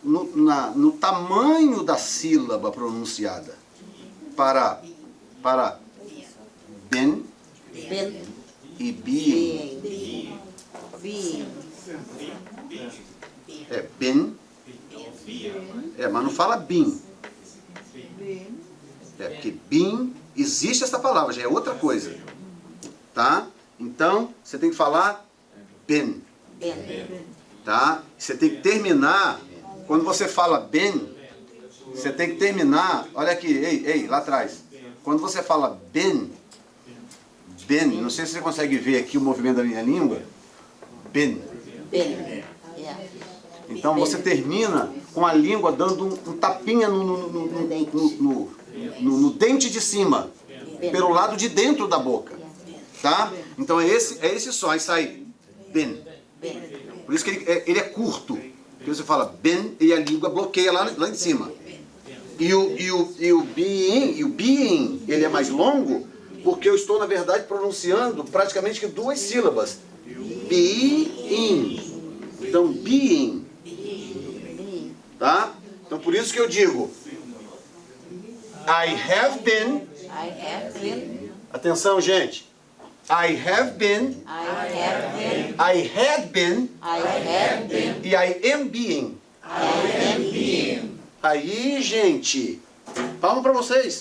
no tamanho da sílaba pronunciada. para been Been. e being. Being. É been. Mas não fala been. Porque been, existe essa palavra, já é outra coisa. Tá? Então, você tem que falar been. Tá? Você tem que terminar, quando você fala been, você tem que terminar, olha aqui, ei, lá atrás. Quando você fala been, não sei se você consegue ver aqui o movimento da minha língua. Been. Então você termina com a língua dando um tapinha no dente de cima, pelo lado de dentro da boca. Tá? Então é esse som, aí sai been. Por isso que ele é curto. Porque você fala been e a língua bloqueia lá em cima. E o being, ele é mais longo, porque eu estou, na verdade, pronunciando praticamente que 2 sílabas. Being. Então, being. Tá? Então, por isso que eu digo I have been. Atenção, gente. I have been. I had been. E I am being. Aí, gente, palma para vocês.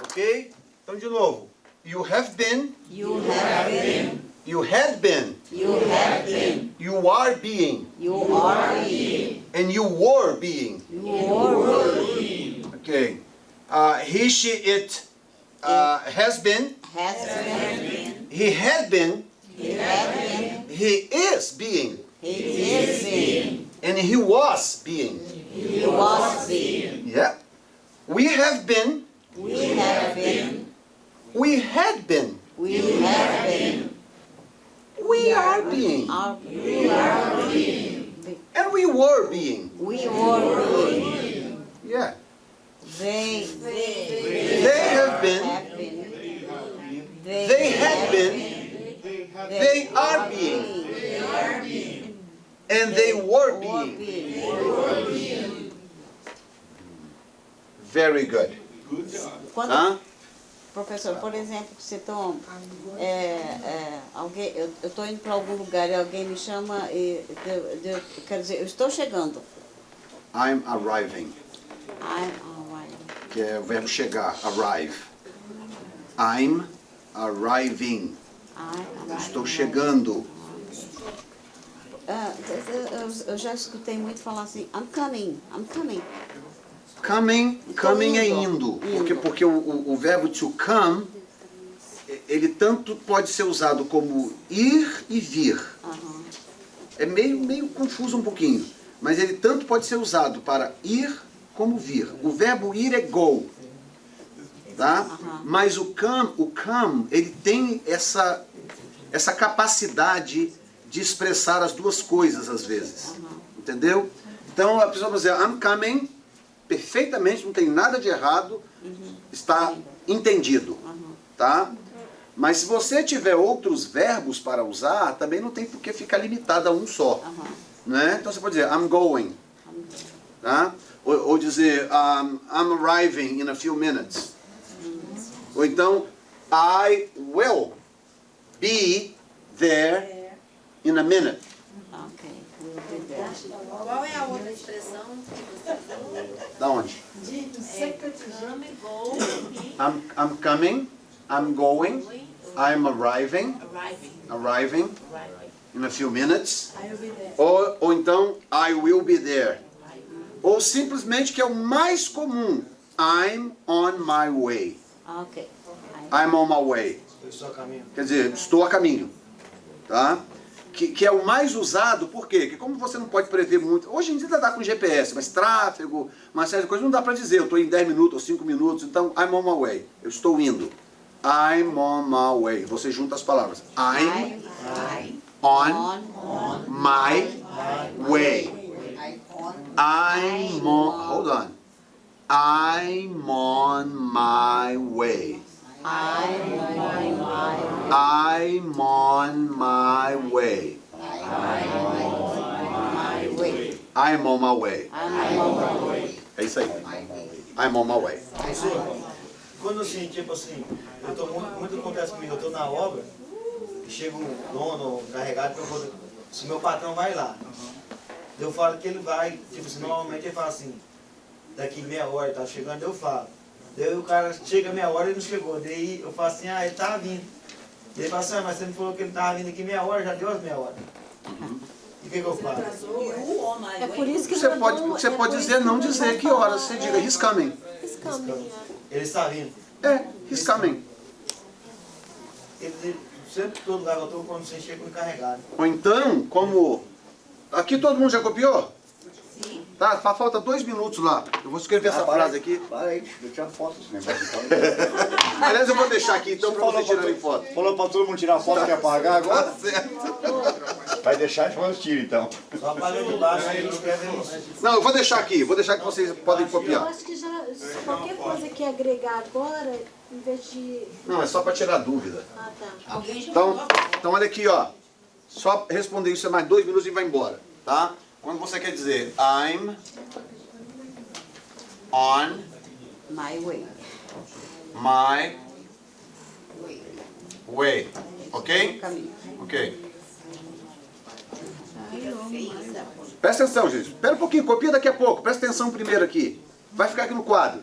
Ok? Então, de novo. You have been. You had been. You are being. And you were being. Ok. He, she, it has been. He had been. He is being. And he was being. Yeah. We have been. We had been. We are being. And we were being. Yeah. They have been. They had been. They are being. And they were being. Very good. Quando, professor, por exemplo, você toma, alguém, eu estou indo para algum lugar e alguém me chama, quer dizer, eu estou chegando. I'm arriving. I'm arriving. Que é o verbo chegar, arrive. I'm arriving. Estou chegando. Eu já escutei muito falar assim, I'm coming. Coming é indo. Porque o verbo to come, ele tanto pode ser usado como ir e vir. É meio confuso um pouquinho. Mas ele tanto pode ser usado para ir como vir. O verbo ir é go. Tá? Mas o come, ele tem essa capacidade de expressar as duas coisas às vezes. Entendeu? Então a pessoa vai dizer, I'm coming, perfeitamente, não tem nada de errado, está entendido. Tá? Mas se você tiver outros verbos para usar, também não tem por que ficar limitado a um só. Né? Então você pode dizer, I'm going. Tá? Ou dizer, I'm arriving in a few minutes. Ou então, I will be there in a minute. Qual é a outra expressão que você falou? Da onde? I'm coming, I'm going, I'm arriving in a few minutes. Ou então, I will be there. Ou simplesmente, que é o mais comum, I'm on my way. I'm on my way. Quer dizer, estou a caminho. Tá? Que é o mais usado, por quê? Porque como você não pode prever muito, hoje em dia dá com GPS, mas tráfego, uma série de coisas, não dá para dizer, eu estou em 10 minutos ou 5 minutos, então I'm on my way, eu estou indo. I'm on my way, você junta as palavras. I'm on my way. I'm on, hold on. I'm on my way. I'm on my way. I'm on my way. É isso aí. I'm on my way. Quando assim, tipo assim, eu tô muito acontece comigo, eu tô na obra, chega um dono, um carregado, se meu patrão vai lá, eu falo que ele vai, tipo assim, normalmente ele fala assim, daqui meia hora, tá chegando, eu falo. Daí o cara chega meia hora e não chegou, daí eu falo assim, ele tá vindo. Daí ele fala assim, mas você me falou que ele tava vindo aqui meia hora, já deu as meia hora. E o que eu faço? É por isso que você pode dizer, não dizer que horas, você diga, he's coming. He's coming. Ele está vindo. He's coming. Ele, sempre todo lugar que eu estou, quando você chega encarregado. Ou então, como... Aqui todo mundo já copiou? Sim. Tá, falta 2 minutos lá. Eu vou escrever essa frase aqui. Para aí, eu tinha foto desse negócio. Aliás, eu vou deixar aqui então para vocês tirarem foto. Falou para todo mundo tirar foto, quer apagar agora? Tá certo. Vai deixar e nós tira então. Só apaga de baixo aí, escreve. Não, eu vou deixar aqui. Vou deixar que vocês podem Eu copiar. acho que já qualquer coisa que agregar agora, em vez de... Não, é só para tirar dúvida. Ah, tá. Alguém já Então olha aqui, ó. Só responder isso é mais 2 minutos e vai embora, tá? Quando você quer dizer I'm on My way. my way. Ok? Caminho. Ok. Presta atenção, gente. Espera um pouquinho, copia daqui a pouco. Presta atenção primeiro aqui. Vai ficar aqui no quadro.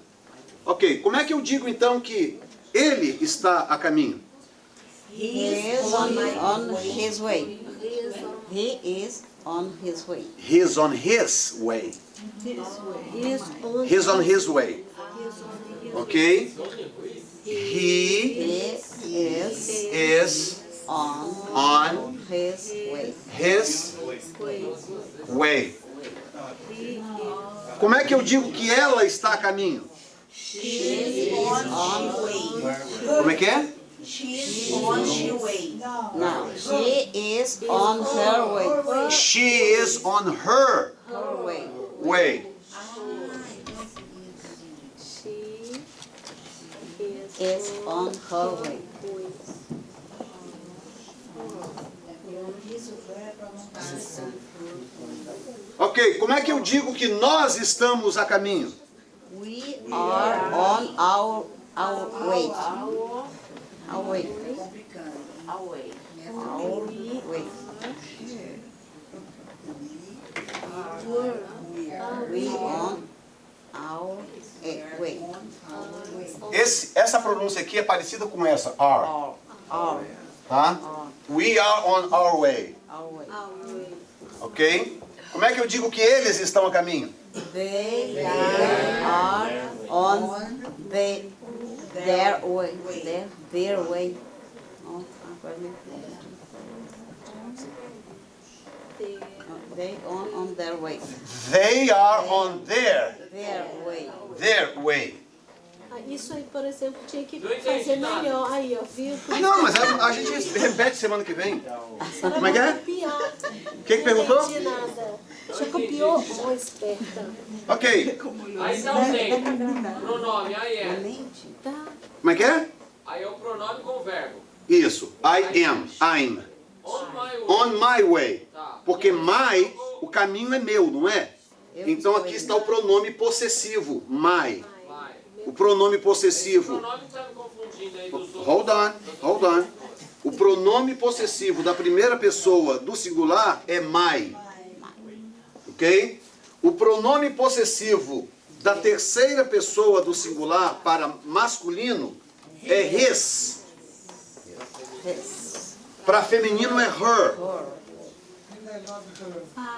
Ok, como é que eu digo então que ele está a caminho? He is on his way. He is on his way. He's on his way. He's on his way. Ok? He is on his way. his way. Como é que eu digo que ela está a caminho? Como é que é? She's on her way. No, she is on her way. She is on her way. way. She Is on her way. Ok, como é que eu digo que nós estamos a caminho? We are on our way. Our way. Our way. We on our way. Essa pronúncia aqui é parecida com essa, are. Our Tá? We are on our way. way. Ok? Como é que eu digo que eles estão a caminho? They are on their way. Their way. Oh, agora me They on their way. They are on Their way. their way. Isso aí, por exemplo, tinha que fazer melhor. Aí, ó, viu? Não, mas a gente repete semana que vem. Como é que é? Copiar. Quem que perguntou? Não entendi nada. Já copiou? Ô, esperta. Ok. Aí não tem pronome, I am. Como é que é? Aí é o pronome com o verbo. Isso. I am. I'm. On my way. On my way. Tá. Porque my, o caminho é meu, não é? Então aqui está o pronome possessivo. My. Vai. O pronome O possessivo. pronome que tá me confundindo aí dos outros. Hold on. O pronome possessivo da primeira pessoa do singular é my. Ok? O pronome possessivo da terceira pessoa do singular para masculino é his. Para feminino é her.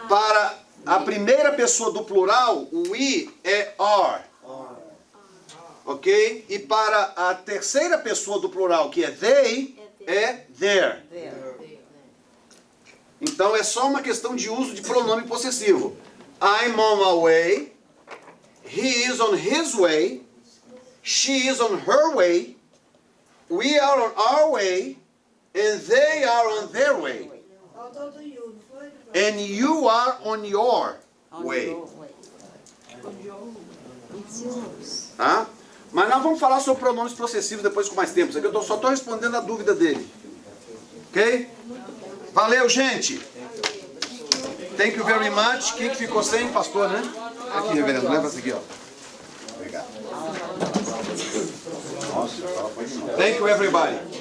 Para a primeira pessoa do plural, o I é are. Ok? E para a terceira pessoa do plural, que é they, é their. Então é só uma questão de uso de pronome possessivo. I'm on my way. He is on his way. She is on her way. We are on our way. And they are on their way. Faltou do you, não foi? And you are on your way. Tá? Mas nós vamos falar sobre pronomes possessivos depois com mais tempo. Isso aqui eu só estou respondendo a dúvida dele. Ok? Valeu, gente. Thank you very much. Quem que ficou sem? Pastor, né? Aqui, reverendo. Leva isso aqui, ó. Obrigado. Thank you, everybody.